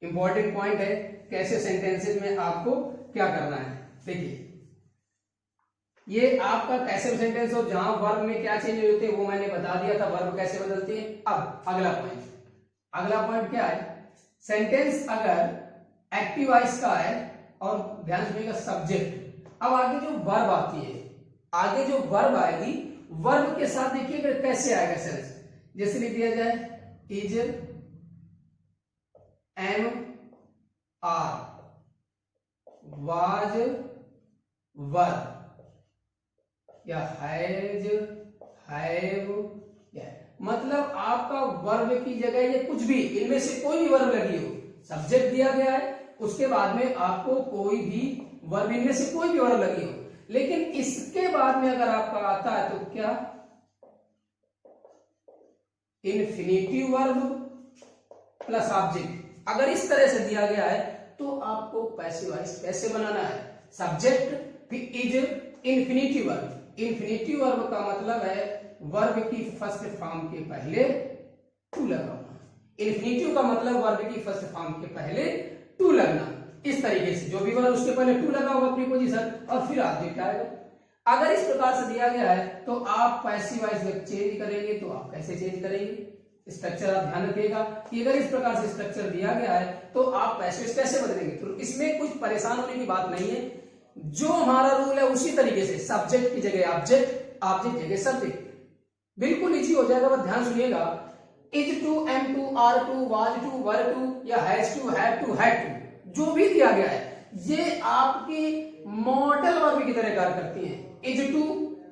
S1: इंपॉर्टेंट पॉइंट है कैसे सेंटेंसेस में आपको क्या करना है। देखिए ये आपका कैसे सेंटेंस हो जहां वर्ब में क्या चेंज होते हैं वो मैंने बता दिया था, वर्ब कैसे बदलते हैं। अब अगला पॉइंट क्या है, सेंटेंस अगर एक्टिव वॉइस का है और ध्यान सुनिएगा सब्जेक्ट, अब आगे जो वर्ब आती है, आगे जो वर्ब आएगी, वर्ब के साथ देखिए कैसे आएगा सेंस। जैसे लिख दिया जाए is am are, was verb, या हैज हैव, मतलब आपका वर्ब की जगह ये कुछ भी इनमें से कोई भी वर्ब लगी हो, सब्जेक्ट दिया गया है उसके बाद में आपको कोई भी वर्ब, इनमें से कोई भी वर्ब लगी हो, लेकिन इसके बाद में अगर आपका आता है तो क्या, इन्फिनिटिव वर्ब प्लस ऑब्जेक्ट। अगर इस तरह से दिया गया है तो आपको पैसिव वॉइस कैसे बनाना है, सब्जेक्ट फिर is infinitive verb. Infinitive verb का मतलब है वर्ब की फर्स्ट फॉर्म के पहले टू लगाना। इन्फिनिटिव का मतलब वर्ब की फर्स्ट फॉर्म के पहले टू लगना। इस तरीके से जो भी वर्ब उसके पहले टू लगा होगा प्रीपोजिशन और फिर ऑब्जेक्ट आएगा। अगर इस प्रकार से दिया गया है तो आप पैसिव वॉइस जब चेंज करेंगे तो आप कैसे चेंज करेंगे, स्ट्रक्चर आप ध्यान रखिएगा कि अगर इस प्रकार से स्ट्रक्चर दिया गया है तो आप पैसिव कैसे बदलेंगे। तो इसमें कुछ परेशान होने की बात नहीं है, जो हमारा रूल है उसी तरीके से, सब्जेक्ट की जगह ऑब्जेक्ट, ऑब्जेक्ट जगह सब्जेक्ट, बिल्कुल इजी हो जाएगा। बस ध्यान सुनिएगा, is to, am to, are to, was to, were to, या has to, have to, had to, जो भी दिया गया है ये आपकी मॉडल वर्ब की तरह कार्य करती है। Is to,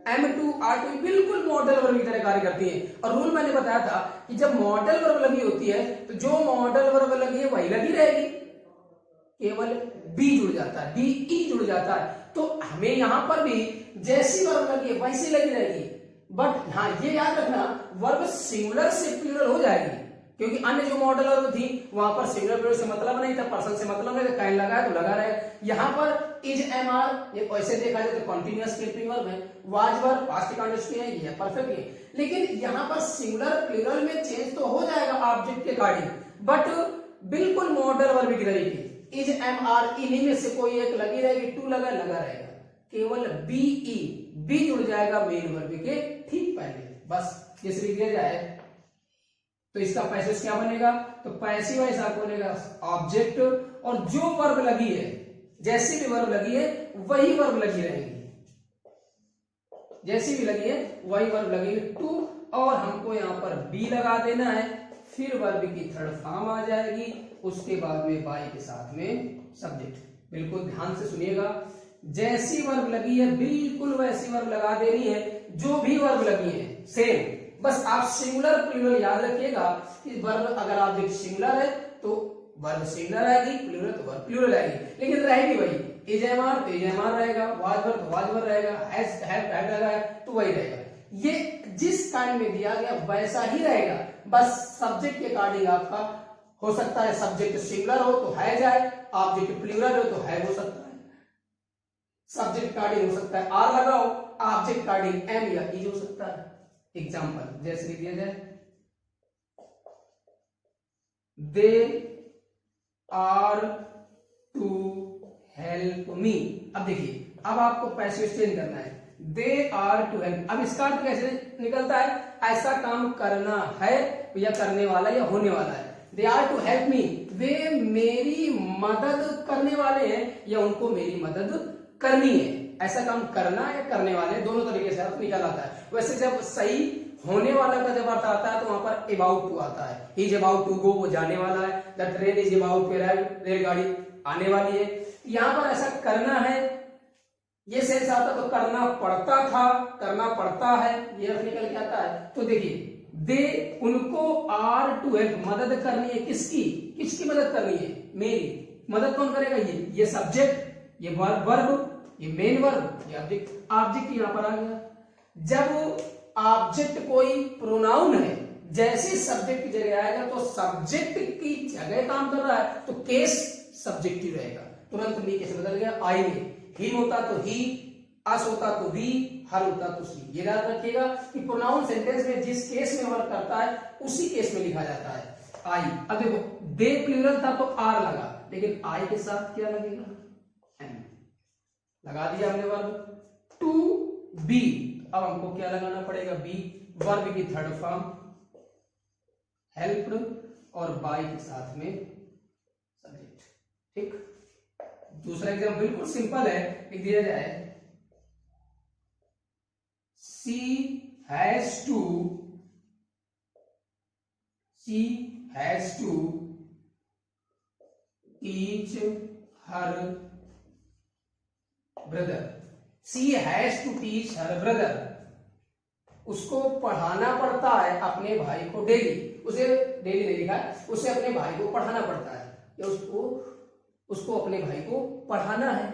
S1: am to, are to बिल्कुल मॉडल वर्ब की तरह कार्य करती है। और रूल मैंने बताया था कि जब मॉडल वर्ब लगी होती है तो जो मॉडल वर्ब लगी है वही लगी रहेगी, केवल बी जुड़ जाता है, बी ई जुड़ जाता है। तो हमें यहां पर भी जैसी वर्ब लगी है वैसी लगी रहेगी, बट हाँ ये याद रखना वर्ब सिंगुलर से प्लूरल हो जाएगी, क्योंकि अन्य जो मॉडल वर्ब थी वहां पर सिंगुलर प्लूरल से मतलब नहीं था, पर्सन से मतलब नहीं था, कैन लगा है तो लगा रहे। यहाँ पर इज एम आर ये वैसे देखा जाए तो कॉन्टिन्यूअस हेल्पिंग वर्ब है, वाज वर्ब पास्ट कंटिन्यूअस है, ये परफेक्ट है। लेकिन यहाँ पर सिंगुलर प्लूरल में चेंज तो हो जाएगा ऑब्जेक्ट के अकॉर्डिंग, बट बिल्कुल मॉडल वर्ब की तरीके। इज एम आर इन्हीं में से कोई एक लगी रहेगी, टू लगा रहेगा, केवल बी ई, बी जुड़ जाएगा मेन वर्ब के ठीक पहले, बस ये लिख दिया जाए। तो इसका पैसिव क्या बनेगा, तो पैसिव वॉइस आपको बनेगा ऑब्जेक्ट, और जो वर्ब लगी है, जैसी भी वर्ब लगी है वही वर्ब लगी रहेगी, जैसी भी लगी है वही वर्ब लगेगी टू, और हमको यहाँ पर बी लगा देना है, फिर वर्ब की थर्ड फॉर्म आ जाएगी, उसके बाद में बाई के साथ में सब्जेक्ट। बिल्कुल ध्यान से सुनिएगा, जैसी वर्ब लगी है बिल्कुल वैसी वर्ब लगा देनी है, जो भी वर्ब लगी है सेम। बस आप सिंगुलर प्लूरल याद रखिएगा कि वर्ब अगर आप देख सिंगुलर है तो वर्ब सिंगुलर आएगी, प्लूरल तो वर्ब प्लूरल आएगी, लेकिन रहेगी वही। इज एम आर तो इज एम आर रहेगा, वाज वर्ब तो वाज वर्ब रहेगा, हैज हैव हैड रहेगा तो वही रहेगा। ये जिस काइंड में दिया गया वैसा ही रहेगा, बस सब्जेक्ट के अकॉर्डिंग आपका हो सकता है सब्जेक्ट सिंगुलर हो तो हैज आए, ऑब्जेक्ट प्लूरल हो तो हैव हो सकता है, सब्जेक्ट अकॉर्डिंग हो सकता है आर लगाओ, ऑब्जेक्ट अकॉर्डिंग एम या इज हो सकता है। एग्जाम्पल जैसे लिख दिया जाए, they are to help me. अब देखिए, अब आपको पैसिव चेंज करना है, दे आर टू हेल्प। अब इसका अर्थ कैसे निकलता है, ऐसा काम करना है या करने वाला या होने वाला है। They are to help me, वे मेरी मदद करने वाले हैं या उनको मेरी मदद करनी है। ऐसा काम करना या करने वाले दोनों तरीके से अर्थ निकल आता है। वैसे जब सही होने वाला का जब अर्थ आता है तो वहां पर अबाउट टू आता है। He is about to go, वो जाने वाला है। The train is about to arrive, रेलगाड़ी आने वाली है। यहाँ पर ऐसा करना है, ये सेंस आता तो करना पड़ता था, करना पड़ता है, ये अर्थ निकल के आता है। तो देखिए दे, उनको, आर टू हेल्प, मदद करनी है। किसकी? किसकी मदद करनी है? मेरी। मदद कौन करेगा? ये सब्जेक्ट, ये वर्ब, ये मेन वर्ब, ये ऑब्जेक्ट। ऑब्जेक्ट यहां पर आ गया। जब ऑब्जेक्ट कोई प्रोनाउन है, जैसे सब्जेक्ट की जगह आएगा तो सब्जेक्ट की जगह काम कर रहा है तो केस सब्जेक्टिव रहेगा। तुरंत मी कैसे बदल गया? आई में। ही होता तो ही, अस होता तो वी, हर होता तो सी। ये याद रखिएगा कि प्रोनाउन सेंटेंस में जिस केस में वर्क करता है उसी केस में लिखा जाता है आई। अब देखो दे प्लूरल था तो आर लगा, लेकिन आई के साथ क्या लगेगा? एम लगा दिया हमने वर्ब। टू बी, अब हमको क्या लगाना पड़ेगा? बी। वर्ब की थर्ड फॉर्म हेल्प्ड और बाय के साथ में सब्जेक्ट। ठीक। दूसरा एग्जाम्पल बिल्कुल सिंपल है, लिख दिया जाए she has to teach her brother. She has to teach her brother. उसको पढ़ाना पड़ता है अपने भाई को डेली। उसे डेली नहीं लिखा, उसे अपने भाई को पढ़ाना पड़ता है, या उसको अपने भाई को पढ़ाना है।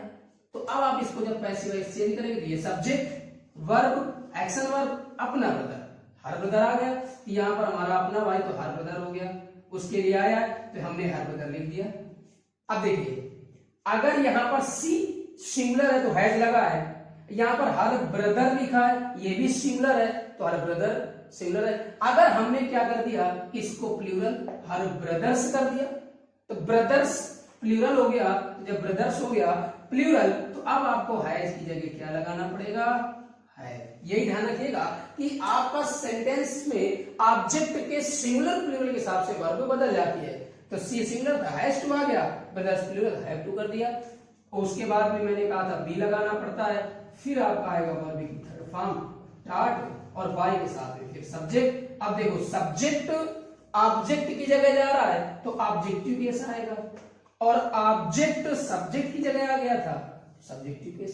S1: तो अब आप इसको जब पैसिव वॉइस चेंज करेंगे तो ये सब्जेक्ट, वर्ब, एक्शन वर्ब, अपना ब्रदर, हर ब्रदर आ गया। यहाँ पर हमारा अपना भाई तो हर ब्रदर हो गया, उसके लिए आया तो हमने हर ब्रदर लिख दिया। अब देखिए अगर यहाँ पर सी सिंगुलर है तो हैज लगा है, यहाँ पर हर ब्रदर लिखा है, ये भी सिंगुलर है तो हर ब्रदर सिंगुलर है। अगर हमने क्या कर दिया, इसको प्लूरल हर ब्रदर्स कर दिया तो ब्रदर्स प्लूरल हो गया। जब ब्रदर्स हो गया प्लूरल तो अब आपको हैज की जगह क्या लगाना पड़ेगा? है। यही ध्यान रखिएगा कि आपका सेंटेंस में ऑब्जेक्ट के सिंगुलर प्लूरल के हिसाब से वर्ब बदल जाती है। तो सी सिंगुलर था, हैज टू आ गया, ब्रदर्स प्लूरल हैव टू कर दिया। और उसके बाद में मैंने कहा था बी लगाना पड़ता है, फिर आपका आएगा वर्ब की थर्ड फॉर्म स्टार्ट और बाय के साथ में फिर सब्जेक्ट। अब देखो सब्जेक्ट ऑब्जेक्ट की जगह जा रहा है तो ऑब्जेक्टिव केस आएगा, और ऑब्जेक्ट सब्जेक्ट की जगह आ गया था सब्जेक्टिव केस।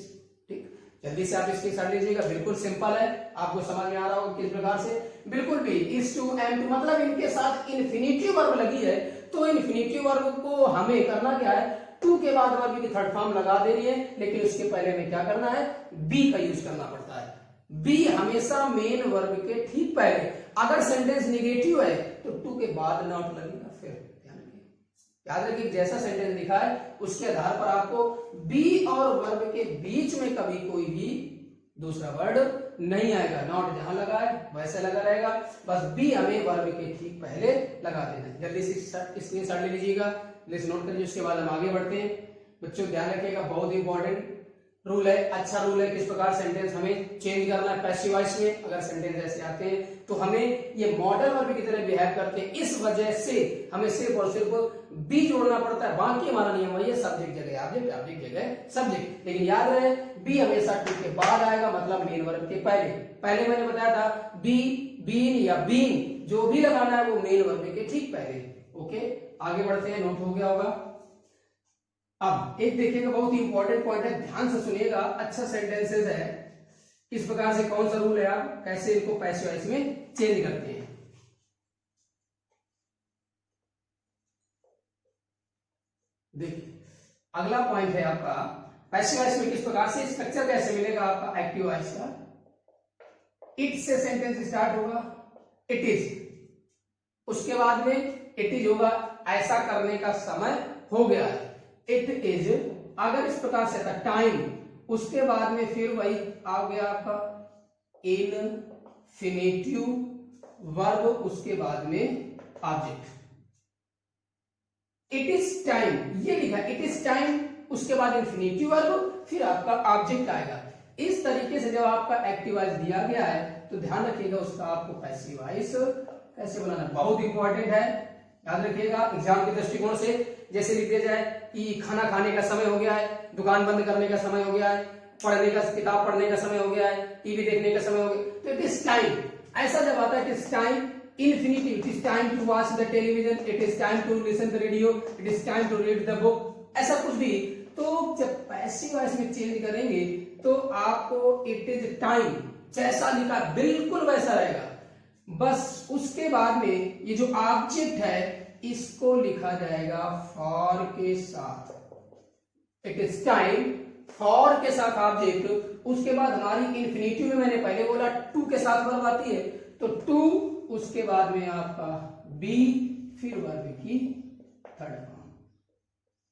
S1: ठीक, जल्दी से आप इसकी स्टार्ट लीजिएगा, बिल्कुल सिंपल है, आपको समझ में आ रहा होगा किस प्रकार से। बिल्कुल भी इस टू एम टू मतलब इनके साथ इन्फिनिटिव वर्ब लगी है तो इन्फिनिटिव वर्ब को हमें करना क्या है? टू के बाद वर्ब की थर्ड फॉर्म लगा देनी है, लेकिन उसके पहले में क्या करना है? बी का यूज करना पड़ता है। बी हमेशा मेन वर्ब के ठीक पहले। अगर सेंटेंस निगेटिव है तो टू के बाद नॉट लगेगा। फिर याद रखिए जैसा सेंटेंस लिखा है उसके आधार पर आपको बी और वर्ब के बीच में कभी कोई भी दूसरा वर्ड नहीं आएगा। नॉट जहां लगा है वैसे लगा रहेगा, बस बी हमें वर्ब के ठीक पहले लगा देना है। जल्दी से स्क्रीनशॉट ले लीजिएगा, लिस्ट नोट करिए, उसके बाद हम आगे बढ़ते हैं। बच्चों ध्यान रखिएगा, बहुत इंपॉर्टेंट रूल है, अच्छा रूल है, किस प्रकार सेंटेंस हमें चेंज करना है पैसिव वॉइस में। अगर सेंटेंस ऐसे आते हैं तो हमें ये मॉडल वर्ब की तरह बिहेव करते हैं, इस वजह से हमें सिर्फ और सिर्फ बी जोड़ना पड़ता है। बाकी हमारा नियम है ये सब्जेक्ट जगह ऑब्जेक्ट, ऑब्जेक्ट जगह सब्जेक्ट। लेकिन याद रहे बी हमेशा टू के बाद आएगा, मतलब मेन वर्ब के पहले। पहले मैंने बताया था बी, बीन या बीन जो भी लगाना है वो मेन वर्ब के ठीक पहले। ओके, आगे बढ़ते हैं, नोट हो गया होगा। अब एक देखिएगा बहुत ही इंपॉर्टेंट पॉइंट है, ध्यान से सुनिएगा, अच्छा सेंटेंसेस है, किस प्रकार से कौन सा रूल है, आप कैसे इनको पैसिव वॉइस में चेंज करते हैं। देखिए अगला पॉइंट है आपका पैसिव वॉइस में किस प्रकार से स्ट्रक्चर कैसे मिलेगा आपका एक्टिव वॉइस का। इट से सेंटेंस स्टार्ट होगा, इट इज, उसके बाद में इट इज होगा, ऐसा करने का समय हो गया है, इट इज। अगर इस प्रकार से था टाइम, उसके बाद में फिर वही आ गया आपका इनफिनिटिव वर्ब, उसके बाद में ऑब्जेक्ट। इट इज टाइम ये लिखा, इट इज टाइम, उसके बाद इन्फिनिटिव वर्ब, फिर आपका ऑब्जेक्ट आएगा। इस तरीके से जब आपका एक्टिव वॉइस दिया गया है तो ध्यान रखिएगा उसका आपको पैसिव वॉइस कैसे बनाना, बहुत इंपॉर्टेंट है, याद रखिएगा एग्जाम के दृष्टिकोण से। जैसे लिख दिया जाए कि खाना खाने का समय हो गया है, दुकान बंद करने का समय हो गया है, पढ़ने का, किताब पढ़ने का समय हो गया है, टीवी देखने का समय हो गया, तो इट इज टाइम, ऐसा जब आता है it is time infinitive, it is time to watch the television, it is time to listen the radio, it is time to read the book, ऐसा कुछ भी, तो जब पैसिव वॉइस में चेंज करेंगे तो आपको इट इज टाइम जैसा लिखा बिल्कुल वैसा रहेगा, बस उसके बाद में ये जो ऑब्जेक्ट है इसको लिखा जाएगा फॉर के साथ, इट इज टाइम फॉर के साथ ऑब्जेक्ट, उसके बाद हमारी इन्फिनिटिव में मैंने पहले बोला टू के साथ वर्ब आती है, तो टू, उसके बाद में आपका बी, फिर वर्ब की थर्ड फॉर्म।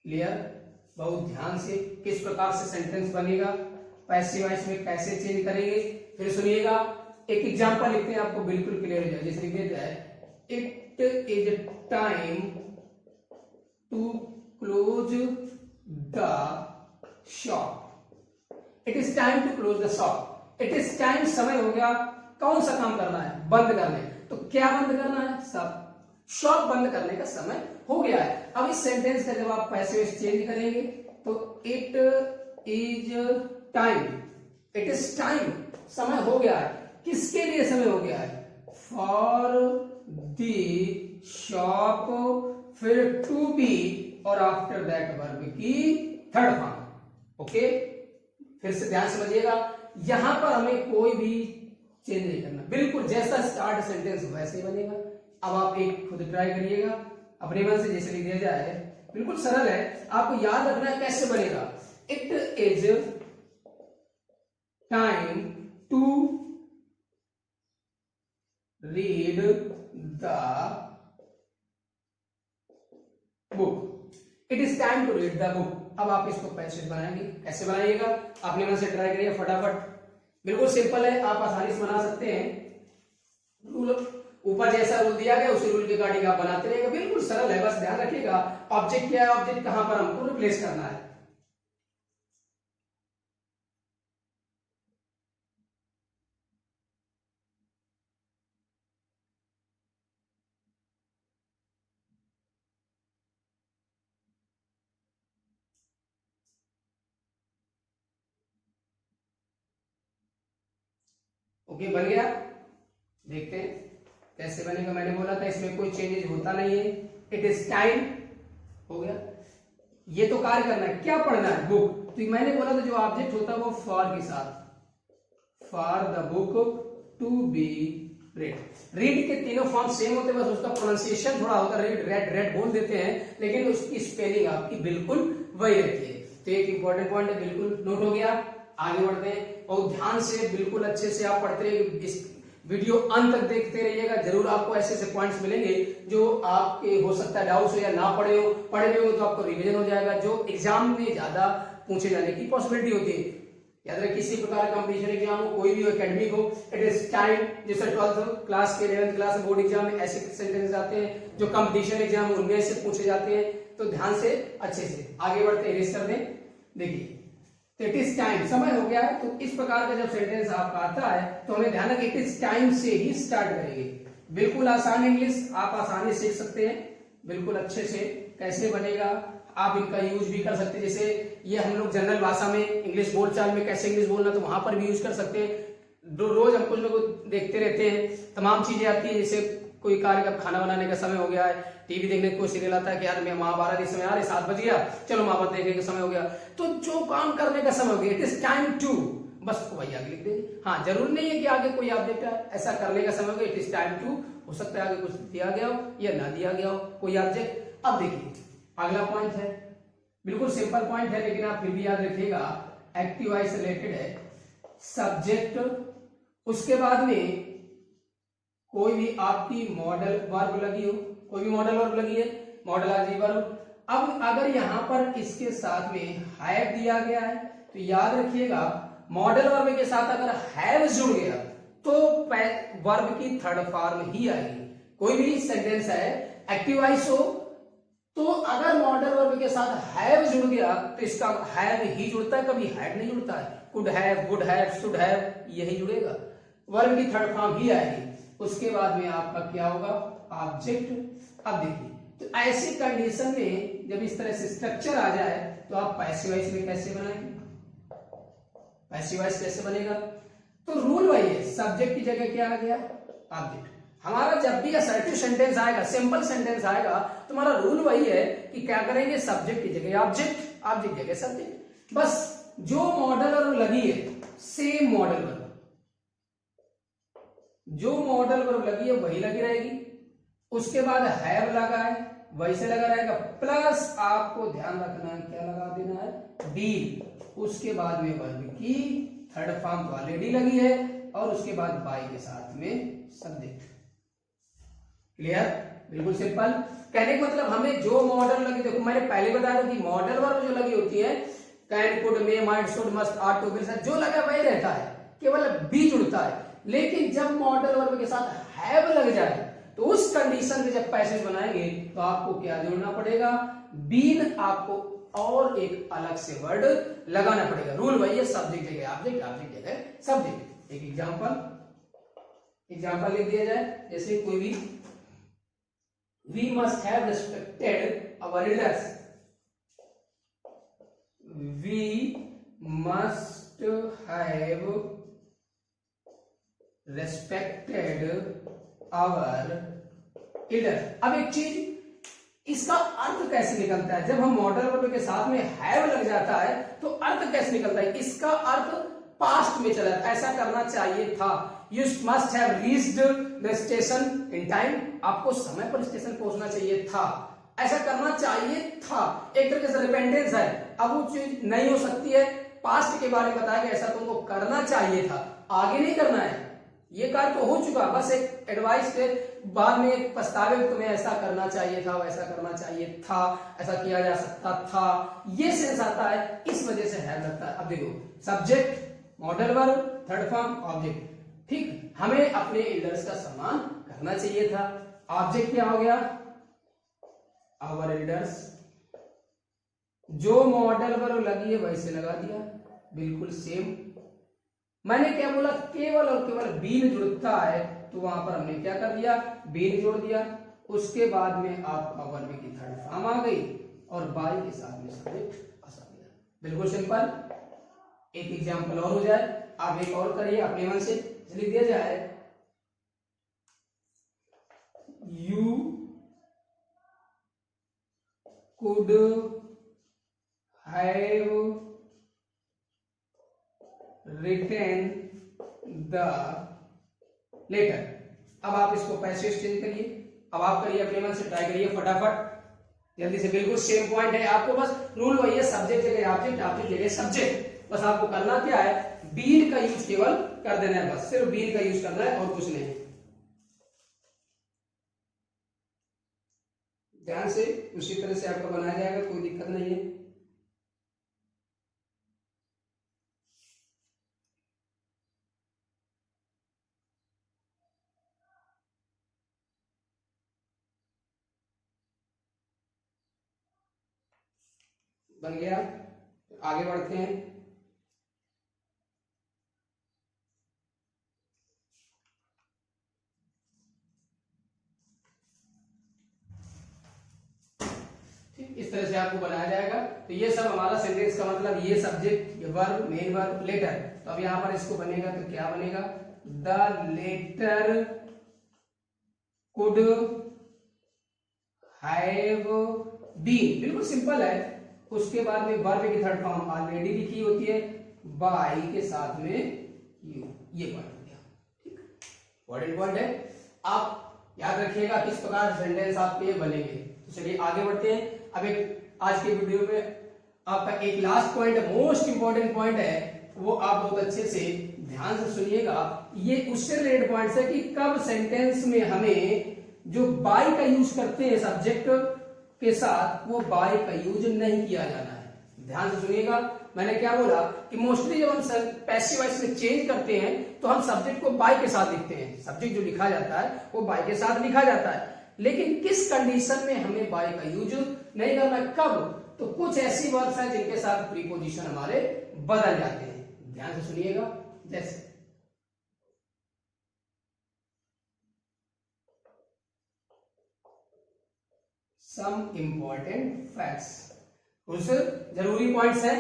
S1: क्लियर? बहुत ध्यान से किस प्रकार से सेंटेंस बनेगा, पैसिव वॉइस में कैसे चेंज करेंगे, फिर सुनिएगा। एक एग्जांपल लिखते हैं, आपको बिल्कुल क्लियर हो जाए। जैसे लिख देता है it is time to close the shop, it is time to close the shop, it is time समय हो गया कौन सा काम करना है, बंद करने, तो क्या बंद करना है, सब, शॉप बंद करने का समय हो गया है। अब इस सेंटेंस का जब आप पैसिव वॉइस चेंज करेंगे तो it is time, it is time समय हो गया है, किसके लिए समय हो गया है, फॉर द शॉप, फिर टू बी और आफ्टर दैट वर्ब की थर्ड फॉर्म। ओके, फिर से ध्यान समझिएगा, यहां पर हमें कोई भी चेंज नहीं करना, बिल्कुल जैसा स्टार्ट सेंटेंस वैसे ही बनेगा। अब आप एक खुद ट्राई करिएगा अपने मन से, जैसे लिख दिया जाए, बिल्कुल सरल है, आपको याद रखना है कैसे बनेगा। It is time to read the book, it is time to read the book. अब आप इसको पैसिव बनाएंगे, कैसे बनाइएगा अपने मन से ट्राई करिए फटाफट, बिल्कुल सिंपल है, आप आसानी से बना सकते हैं। रूल ऊपर जैसा रूल दिया गया उसी रूल के अकॉर्डिंग आप बनाते रहिएगा, बिल्कुल सरल है, बस ध्यान रखिएगा ऑब्जेक्ट क्या है, ऑब्जेक्ट कहां पर हमको रिप्लेस करना है। ओके, बन गया, देखते हैं कैसे बनेगा। मैंने बोला था इसमें कोई चेंजेज होता नहीं है, इट इज टाइम हो गया। ये तो कार्य करना है, क्या पढ़ना है, बुक, तो मैंने बोला था जो ऑब्जेक्ट होता है वो फॉर के साथ, for the book to be read. Read के तीनों फॉर्म सेम होते हैं, बस उसका प्रोनाउंसिएशन थोड़ा होता है, रीड रेड रेड बोल देते हैं, लेकिन उसकी स्पेलिंग आपकी बिल्कुल वही रहती है। तो एक इंपॉर्टेंट पॉइंट है, बिल्कुल नोट हो गया। आगे बढ़ते हैं और ध्यान से बिल्कुल अच्छे से आप पढ़ते रहिए, इस वीडियो अंत तक देखते रहिएगा, जरूर आपको ऐसे ऐसे पॉइंट्स मिलेंगे जो आपके हो सकता है डाउट्स हो या ना पढ़े हो, पढ़े हुए हो तो आपको रिवीजन हो जाएगा, जो एग्जाम में ज्यादा पूछे जाने की पॉसिबिलिटी होती है। याद रखिए किसी प्रकार का कंपटीशन एग्जाम हो, कोई भी हो, एकेडमिक हो, इट इज टाइम, जैसे 12th क्लास के 11th क्लास बोर्ड एग्जाम में ऐसे सेंटेंस आते हैं, जो कंपटीशन एग्जाम है उनमें से पूछे जाते हैं, तो ध्यान से अच्छे से आगे बढ़ते हैं, कर दें। देखिए इट इज टाइम समय हो गया है, तो इस प्रकार का जब सेंटेंस आपका आता है तो हमें ध्यान रखिए इट इज टाइम से ही स्टार्ट करेंगे। बिल्कुल आसान इंग्लिश, आप आसानी से सीख सकते हैं बिल्कुल अच्छे से, कैसे बनेगा आप इनका यूज भी कर सकते हैं। जैसे ये हम लोग जनरल भाषा में इंग्लिश बोलचाल में कैसे इंग्लिश बोलना, तो वहां पर भी यूज कर सकते हैं। रोज हम कुछ लोग देखते रहते हैं, तमाम चीजें आती है, जैसे कोई कार्य का खाना बनाने का समय हो गया है, टीवी देखने को सीरियल आता है कि यार मैं महाभारत इस समय आ रही 7 बज गया, चलो महाभारत देखने का समय हो गया, तो जो काम करने का समय हो गया इट इज टाइम टू, बस वही आगे लिख देंगे। हाँ, जरूर नहीं है कि आगे कोई ऑब्जेक्ट ऐसा करने का समय हो गया, इट इज टाइम टू, हो सकता है आगे कुछ दिया गया हो या ना दिया गया हो कोई ऑब्जेक्ट। अब देखिए अगला पॉइंट है, बिल्कुल सिंपल पॉइंट है, लेकिन आप फिर भी याद रखिएगा एक्टिव वॉइस से रिलेटेड है। सब्जेक्ट, उसके बाद में कोई भी आपकी मॉडल वर्ब लगी हो, कोई भी मॉडल वर्ब लगी है, मॉडल आजी वर्ब। अब अगर यहां पर इसके साथ में हैव दिया गया है तो याद रखिएगा मॉडल वर्ब के साथ अगर हैव जुड़ गया तो वर्ब की थर्ड फॉर्म ही आएगी। कोई भी सेंटेंस है एक्टिव वॉइस हो तो अगर मॉडल वर्ब के साथ हैव जुड़ गया तो इसका हैव ही जुड़ता है, कभी हैड नहीं जुड़ता है। Could have, would have, should have यही जुड़ेगा, वर्ब की थर्ड फॉर्म ही आएगी। उसके बाद में आपका क्या होगा, ऑब्जेक्ट। अब देखिए तो ऐसी कंडीशन में जब इस तरह से स्ट्रक्चर आ जाए तो आप पैसिव वॉइस में कैसे बनाएंगे, पैसिव वॉइस कैसे बनेगा, तो रूल वही है, सब्जेक्ट की जगह क्या आ गया, ऑब्जेक्ट। हमारा जब भी असर्टिव सेंटेंस आएगा, सिंपल सेंटेंस आएगा, तो हमारा रूल वही है कि क्या करेंगे, सब्जेक्ट की जगह ऑब्जेक्ट, ऑब्जेक्ट जगह सब्जेक्ट। बस जो मॉडल वर्ब लगी है सेम मॉडल वर्ब, जो मॉडल वर्ब लगी है वही लगी रहेगी। उसके बाद हैव लगा है वैसे लगा रहेगा, प्लस आपको ध्यान रखना है क्या लगा देना है, बीन। उसके बाद में वर्ब की थर्ड फॉर्म ऑलरेडी लगी है और उसके बाद बाय के साथ में सब्जेक्ट। क्लियर, बिल्कुल सिंपल। कहने का मतलब हमें जो मॉडल लगी, देखो मैंने पहले बताया कि मॉडल वर्ब जो लगी होती है can, could, may, might, should, must, are, to के साथ जो लगा वही रहता है, केवल बी जुड़ता है। लेकिन जब मॉडल वर्ब के साथ हैव लग जाए तो उस कंडीशन में जब पैसेज बनाएंगे तो आपको क्या जोड़ना पड़ेगा, बीन आपको और एक अलग से वर्ड लगाना पड़ेगा। रूल वही है, सब्जेक्ट जगह ऑब्जेक्ट, ऑब्जेक्ट जगह सब्जेक्ट। एक एग्जांपल लिख दिया जाए, जैसे कोई भी, we must have respected our elders, we must have respected our elder. अब एक चीज, इसका अर्थ कैसे निकलता है, जब हम मॉडल वर्ब के साथ में हैव लग जाता है तो अर्थ कैसे निकलता है, इसका अर्थ पास्ट में चला जाता है। ऐसा करना चाहिए था, you must have reached the station in time, आपको समय पर स्टेशन पहुंचना चाहिए था, ऐसा करना चाहिए था। एक तरीके से रिपेंडेंस है। अब वो चीज नहीं हो सकती है, पास्ट के बारे में बताया कि ऐसा तुमको करना चाहिए था, आगे नहीं करना है, ये कार्य तो हो चुका, बस एक एडवाइस के बाद में एक पछतावे, तुम्हें ऐसा करना चाहिए था, वैसा करना चाहिए था, ऐसा किया जा सकता था, ये सेंस आता है, इस वजह से हैव लगता है। अब देखो, subject, modal verb, third form, object. ठीक, हमें अपने एल्डर्स का सम्मान करना चाहिए था। ऑब्जेक्ट क्या हो गया, आवर एल्डर्स। जो मॉडल वर्ब लगी है वैसे लगा दिया, बिल्कुल सेम। मैंने क्या बोला, केवल और केवल बीन जुड़ता है तो वहां पर हमने क्या कर दिया, बीन जोड़ दिया। उसके बाद में आपका वर्ब की थर्ड फॉर्म आ गई और बाय के साथ में सब्जेक्ट आ गया, बिल्कुल सिंपल। एक एग्जांपल और हो जाए, आप एक और करिए अपने मन से, लिख दिया जाए, you could have written the letter. अब आप इसको पैसे चेंज करिए, अब आप करिए अपने मन से, ट्राई करिए फटाफट जल्दी से, बिल्कुल सेम पॉइंट है। आपको बस रूल वही है, सब्जेक्ट जगह ऑब्जेक्ट, ऑब्जेक्ट जगह सब्जेक्ट। बस आपको करना क्या है, बीन का यूज केवल कर देना है, बस सिर्फ बीन का यूज करना है और कुछ नहीं। ध्यान से उसी तरह से आपका बनाया जाएगा, कोई दिक्कत नहीं है। बन गया, आगे बढ़ते हैं। ठीक, इस तरह से आपको बनाया जाएगा। तो ये सब हमारा सेंटेंस का मतलब, ये सब्जेक्ट, ये वर्ब, मेन वर्ब, लेटर। तो अब यहां पर इसको बनेगा तो क्या बनेगा, the letter could have been, बिल्कुल सिंपल है। उसके बाद में वर्ब की थर्ड फॉर्म ऑलरेडी लिखी होती है, बाय के साथ में यू, ये पॉइंट हो गया। ठीक, इंपॉर्टेंट पॉइंट है, आप याद रखिएगा किस प्रकार सेंटेंस आपके बनेंगे। तो चलिए आगे बढ़ते हैं। अब एक आज के वीडियो में आपका एक last point, most important point है, वो आप बहुत अच्छे से ध्यान से सुनिएगा। ये उससे रिलेटेड पॉइंट्स है कि कब सेंटेंस में हमें जो बाय का यूज करते हैं सब्जेक्ट के साथ, वो बाय का यूज नहीं किया जाना है। ध्यान से सुनिएगा, मैंने क्या बोला कि मोस्टली जब हम पैसिव वॉइस में चेंज करते हैं तो हम सब्जेक्ट को बाय के साथ लिखते हैं, सब्जेक्ट जो लिखा जाता है वो बाय के साथ लिखा जाता है। लेकिन किस कंडीशन में हमें बाय का यूज नहीं करना, कब, तो कुछ ऐसी वर्ब्स हैं जिनके साथ प्रीपोजिशन हमारे बदल जाते हैं। ध्यान से सुनिएगा, जैसे सम इंपॉर्टेंट फैक्ट्स, कुछ जरूरी पॉइंट्स हैं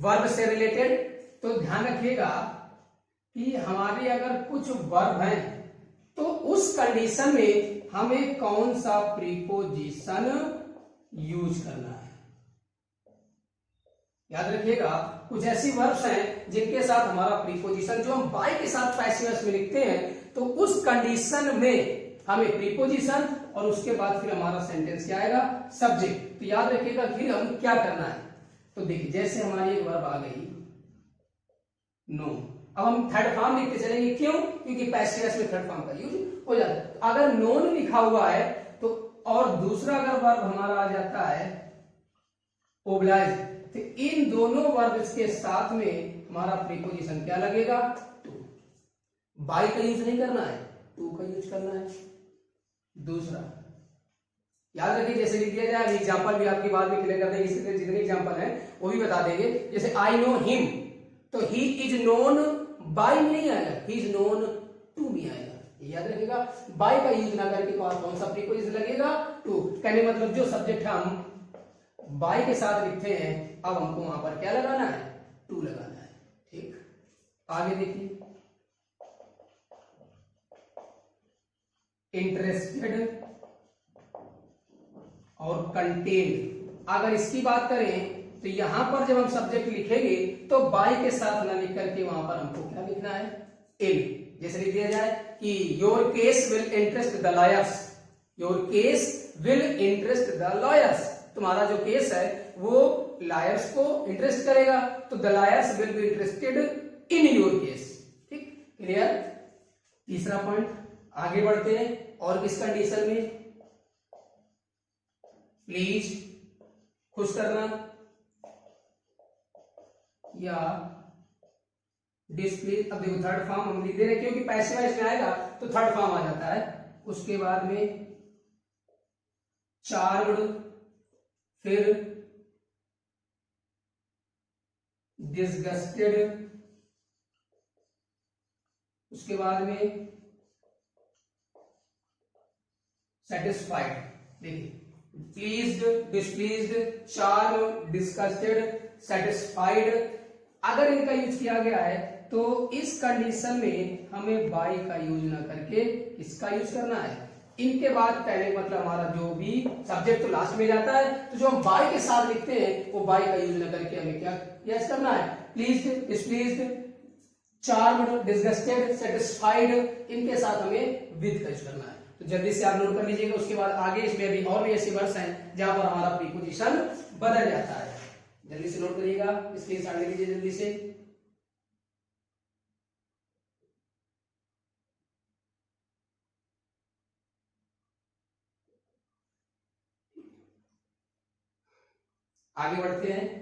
S1: वर्ब से रिलेटेड। तो ध्यान रखिएगा कि हमारे अगर कुछ वर्ब हैं तो उस कंडीशन में हमें कौन सा प्रीपोजिशन यूज करना है। याद रखिएगा, कुछ ऐसी वर्ब्स हैं जिनके साथ हमारा प्रीपोजिशन, जो हम बाय के साथ पैसिव वॉइस में लिखते हैं, तो उस कंडीशन में हमें प्रीपोजिशन और उसके बाद फिर हमारा सेंटेंस क्या आएगा, सब्जेक्ट। तो याद रखिएगा फिर हम क्या करना है। तो देखिए, जैसे हमारी एक वर्ब आ गई नो, अब हम थर्ड फॉर्म लिखते चलेंगे। क्यों? क्योंकि पैसिव वॉइस में थर्ड फॉर्म का यूज हो जाता है। तो अगर नोन लिखा हुआ है तो, और दूसरा अगर वर्ब हमारा आ जाता है ओब्लाइज, तो इन दोनों वर्ब्स के साथ में हमारा प्रीपोजिशन क्या लगेगा, टू। बाय का यूज नहीं करना है, टू का यूज करना है। दूसरा याद रखिए, जैसे लिख दिया जाए, एग्जांपल भी आपकी बात में क्लियर कर देंगे, इसके जितने एग्जांपल हैं वो भी बता देंगे। जैसे आई नो हिम, तो ही इज नोन बाय नहीं आएगा, ही इज नोन टू भी आएगा। याद रखिएगा, बाय का यूज ना करके कौन सा प्रीपोजिशन लगेगा, टू। कहने मतलब जो सब्जेक्ट हम बाय के साथ लिखते हैं, अब हमको वहां पर क्या लगाना है, टू लगाना है। ठीक, आगे देखिए, इंटरेस्टेड और कंटेंट। अगर इसकी बात करें तो यहां पर जब हम सब्जेक्ट लिखेंगे तो बाय के साथ ना लिख करके वहां पर हमको क्या लिखना है, इन। जैसे लिख दिया जाए कि your case will interest the lawyers, your case will interest the lawyers, तुम्हारा जो केस है वो लॉयर्स को इंटरेस्ट करेगा, तो the lawyers will be interested in your case. ठीक, क्लियर। तीसरा पॉइंट, आगे बढ़ते हैं। और किस कंडीशन में, प्लीज खुश करना या डिस्प्लीज। अब देखो थर्ड फॉर्म हम लिख दे रहे हैं क्योंकि पैसिव वॉइस में आएगा तो थर्ड फॉर्म आ जाता है। उसके बाद में चार्म्ड, फिर डिसगस्टेड, उसके बाद में सेटिस्फाइड। देखिए, pleased, displeased, charm, disgusted, satisfied, अगर इनका यूज किया गया है तो इस कंडीशन में हमें बाय का यूज ना करके इसका यूज करना है। इनके बाद कहने का मतलब हमारा जो भी सब्जेक्ट तो लास्ट में जाता है, तो जो हम बाय के साथ लिखते हैं वो बाय का यूज ना करके हमें क्या यूज करना है, pleased, displeased, charmed, disgusted, satisfied, इनके साथ हमें विद का यूज करना है। तो जल्दी से आप नोट कर लीजिएगा। उसके बाद आगे इसमें भी और भी ऐसे वर्ड्स हैं जहां पर हमारा प्रीपोजिशन बदल जाता है। जल्दी से नोट करिएगा, स्क्रीनशॉट ले लीजिए जल्दी से। आगे बढ़ते हैं।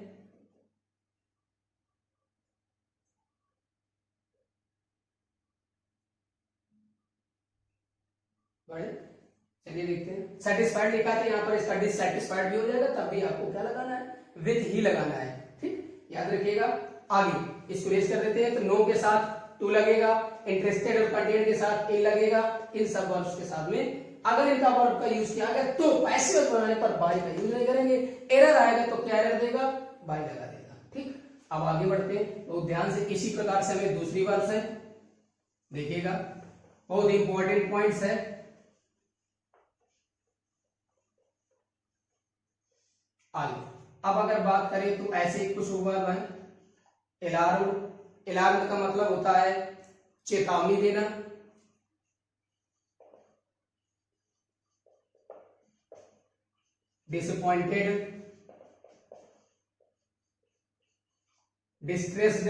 S1: चलिए देखते हैं। सेटिस्फाइड लिखा था यहाँ पर, इसका डिससेटिस्फाइड भी हो जाएगा, तब भी आपको क्या लगाना है, विद ही लगाना है। ठीक, याद रखिएगा। आगे इसको रेस कर देते हैं। तो नो के साथ टू लगेगा, इंटरेस्टेड और कंटेंट के साथ इन लगेगा। इन सब वर्ब्स के साथ में अगर इनका वर्ब का यूज किया गया तो पैसिव बनाने पर बाय का यूज नहीं करेंगे। एरर आएगा तो क्या एरर देगा, बाय लगा देगा। ठीक, अब आगे बढ़ते हैं। तो ध्यान से इसी प्रकार से हमें दूसरी वर्ब्स है, देखिएगा, बहुत इंपॉर्टेंट पॉइंट्स है। आगे अब अगर बात करें तो ऐसे कुछ वर्ब है। अलार्म, अलार्म का मतलब होता है चेतावनी देना। डिसअपॉइंटेड, डिस्ट्रेस्ड,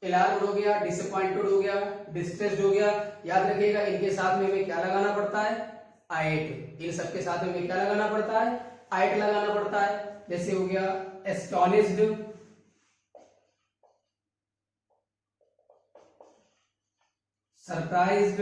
S1: अलार्म हो गया, डिसअपॉइंटेड हो गया, डिस्ट्रेस्ड हो गया। याद रखिएगा, इनके साथ में हमें क्या लगाना पड़ता है, आइट। इन सबके साथ में हमें क्या लगाना पड़ता है, आइट लगाना पड़ता है। जैसे हो गया astonished, surprised,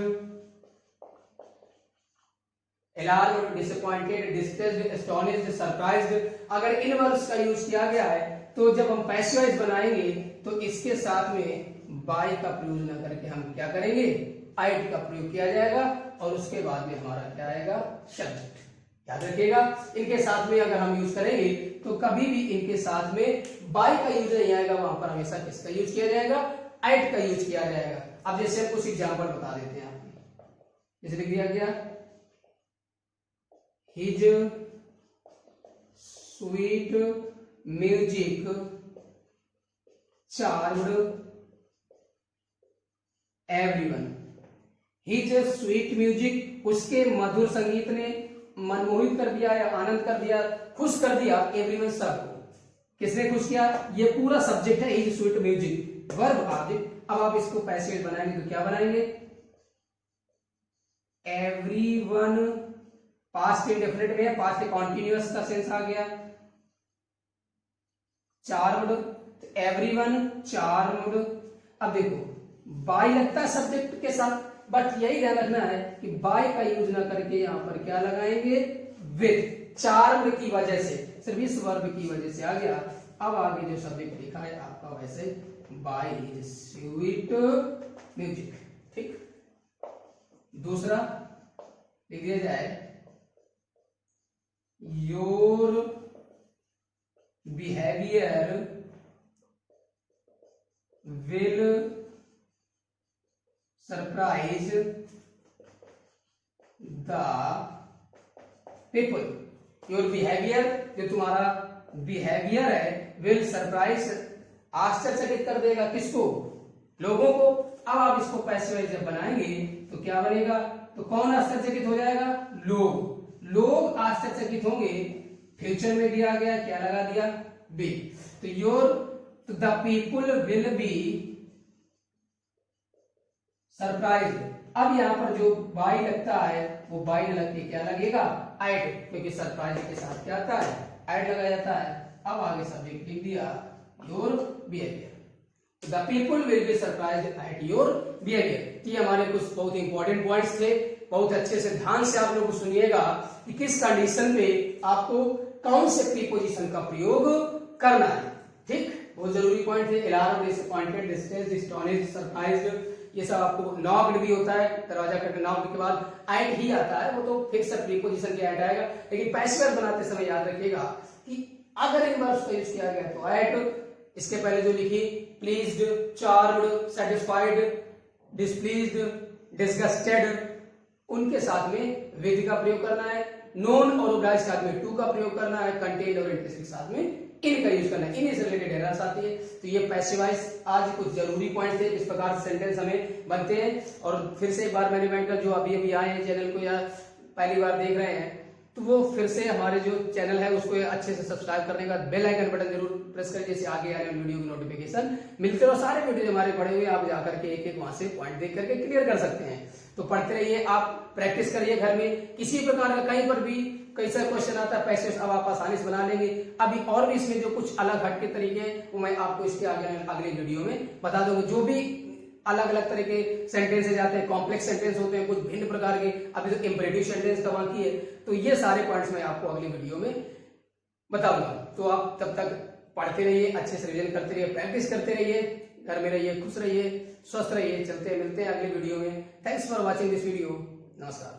S1: alarmed, disappointed, distressed, astonished, surprised. अगर इन वर्ब्स का यूज किया गया है तो जब हम पैसिव वॉइस बनाएंगे तो इसके साथ में बाय का प्रयोग न करके हम क्या करेंगे, आइट का प्रयोग किया जाएगा और उसके बाद में हमारा क्या आएगा, सब्जेक्ट। याद रखिएगा, इनके साथ में अगर हम यूज करेंगे तो कभी भी इनके साथ में बाय का यूज नहीं आएगा, वहां पर हमेशा किसका यूज किया जाएगा, आइट का यूज किया जाएगा। अब जैसे हम कुछ एग्जाम्पल बता देते हैं आपको। इसे लिख दिया गया his sweet music charmed everyone. His sweet music, उसके मधुर संगीत ने मनमोहित कर दिया या आनंद कर दिया, खुश कर दिया एवरीवन, सबको। किसने खुश किया? ये पूरा सब्जेक्ट है his sweet music, verb object. अब आप इसको पैसिव बनाएंगे तो क्या बनाएंगे? एवरीवन पास्ट इंडेफिनिट में है, पास्ट कॉन्टिन्यूअस का सेंस आ गया। Charmed, everyone charmed. अब देखो बाय लगता है सब्जेक्ट के साथ, बट यही ध्यान रखना है कि बाय का यूज ना करके यहां पर क्या लगाएंगे? विद। चार्म्ड की वजह से, सिर्फ इस वर्ब की वजह से आ गया। अब आगे जो सब्जेक्ट लिखा है आपका वैसे बाय हिज स्वीट म्यूजिक, ठीक। दूसरा लिख दिया जाए your behaviour will surprise the people. Your behaviour, जो तुम्हारा बिहेवियर है, विल सरप्राइज, आश्चर्यचकित कर देगा किसको? लोगों को। अब आप इसको पैसिव जब बनाएंगे तो क्या बनेगा? तो कौन आश्चर्यचकित हो जाएगा? लोग। लोग आश्चर्यचकित होंगे। फ्यूचर में दिया गया, क्या लगा दिया? बी। तो योर, तो the people will be surprise. अब यहां पर जो बाई लगता है वो बाई न लग के क्या लगेगा? एट, क्योंकि सरप्राइज के साथ क्या आता है? एट लगाया जाता है। अब आगे सब्जेक्ट लिख दिया your behaviour. The people will be surprise at your behaviour. ये हमारे कुछ बहुत इंपॉर्टेंट पॉइंट्स थे। बहुत अच्छे से ध्यान से आप लोग सुनिएगा कि किस कंडीशन में आपको कौन से प्रीपोजिशन का प्रयोग करना है, ठीक। बहुत जरूरी पॉइंट है। Alarm, disappointed, distressed, astonished, surprised, ये सब आपको नॉक्ड भी होता है, दरवाजा करके नॉक के बाद एट ही आता है, वो तो फिक्स प्रीपोजिशन के एट आएगा। लेकिन पैसिव बनाते समय याद रखिएगा कि अगर इन वर्ब्स का यूज किया गया तो एट, इसके पहले जो लिखी pleased, charmed, satisfied, displeased, disgusted, उनके साथ में विद का प्रयोग करना है। नोन और ओब्लाइज के साथ में टू का प्रयोग करना है। कंटेन्ड और इंटरेस्ट के साथ में इन का यूज करना है। इन्हीं से रिलेटेड एरर्स आती है। तो ये पैसिवाइज आज कुछ जरूरी पॉइंट थे, इस प्रकार सेंटेंस हमें बनते हैं। और फिर से एक बार मैंने रिमाइंड कर, जो अभी अभी आए हैं चैनल को या पहली बार देख रहे हैं, तो वो फिर से हमारे जो चैनल है उसको अच्छे से सब्सक्राइब करने का बेल आइकन बटन जरूर प्रेस करिए, जैसे आगे आने वाले वीडियो की नोटिफिकेशन मिलते रहो। सारे वीडियो हमारे पड़े हुए आप जाकर के एक एक वहां से पॉइंट देख करके क्लियर कर सकते हैं। तो पढ़ते रहिए, आप प्रैक्टिस करिए घर में। किसी प्रकार का कहीं पर भी कैसा क्वेश्चन आता है पैसे अब आप आसानी से बना लेंगे। अभी और भी इसमें जो कुछ अलग हटके तरीके हैं वो मैं आपको इसके आगे अगले वीडियो में बता दूंगा। जो भी अलग अलग तरह के सेंटेंसेज आते हैं, कॉम्प्लेक्स सेंटेंस होते हैं कुछ भिन्न प्रकार के, अभी तो इंपरेटिव सेंटेंस का बाकी है, तो ये सारे पॉइंट्स मैं आपको अगली वीडियो में बताऊंगा। तो आप तब तक पढ़ते रहिए, अच्छे से रिवीजन करते रहिए, प्रैक्टिस करते रहिए, घर में रहिए, खुश रहिए, स्वस्थ रहिए। चलते मिलते हैं अगले वीडियो में। Thanks for watching this video. नमस्कार।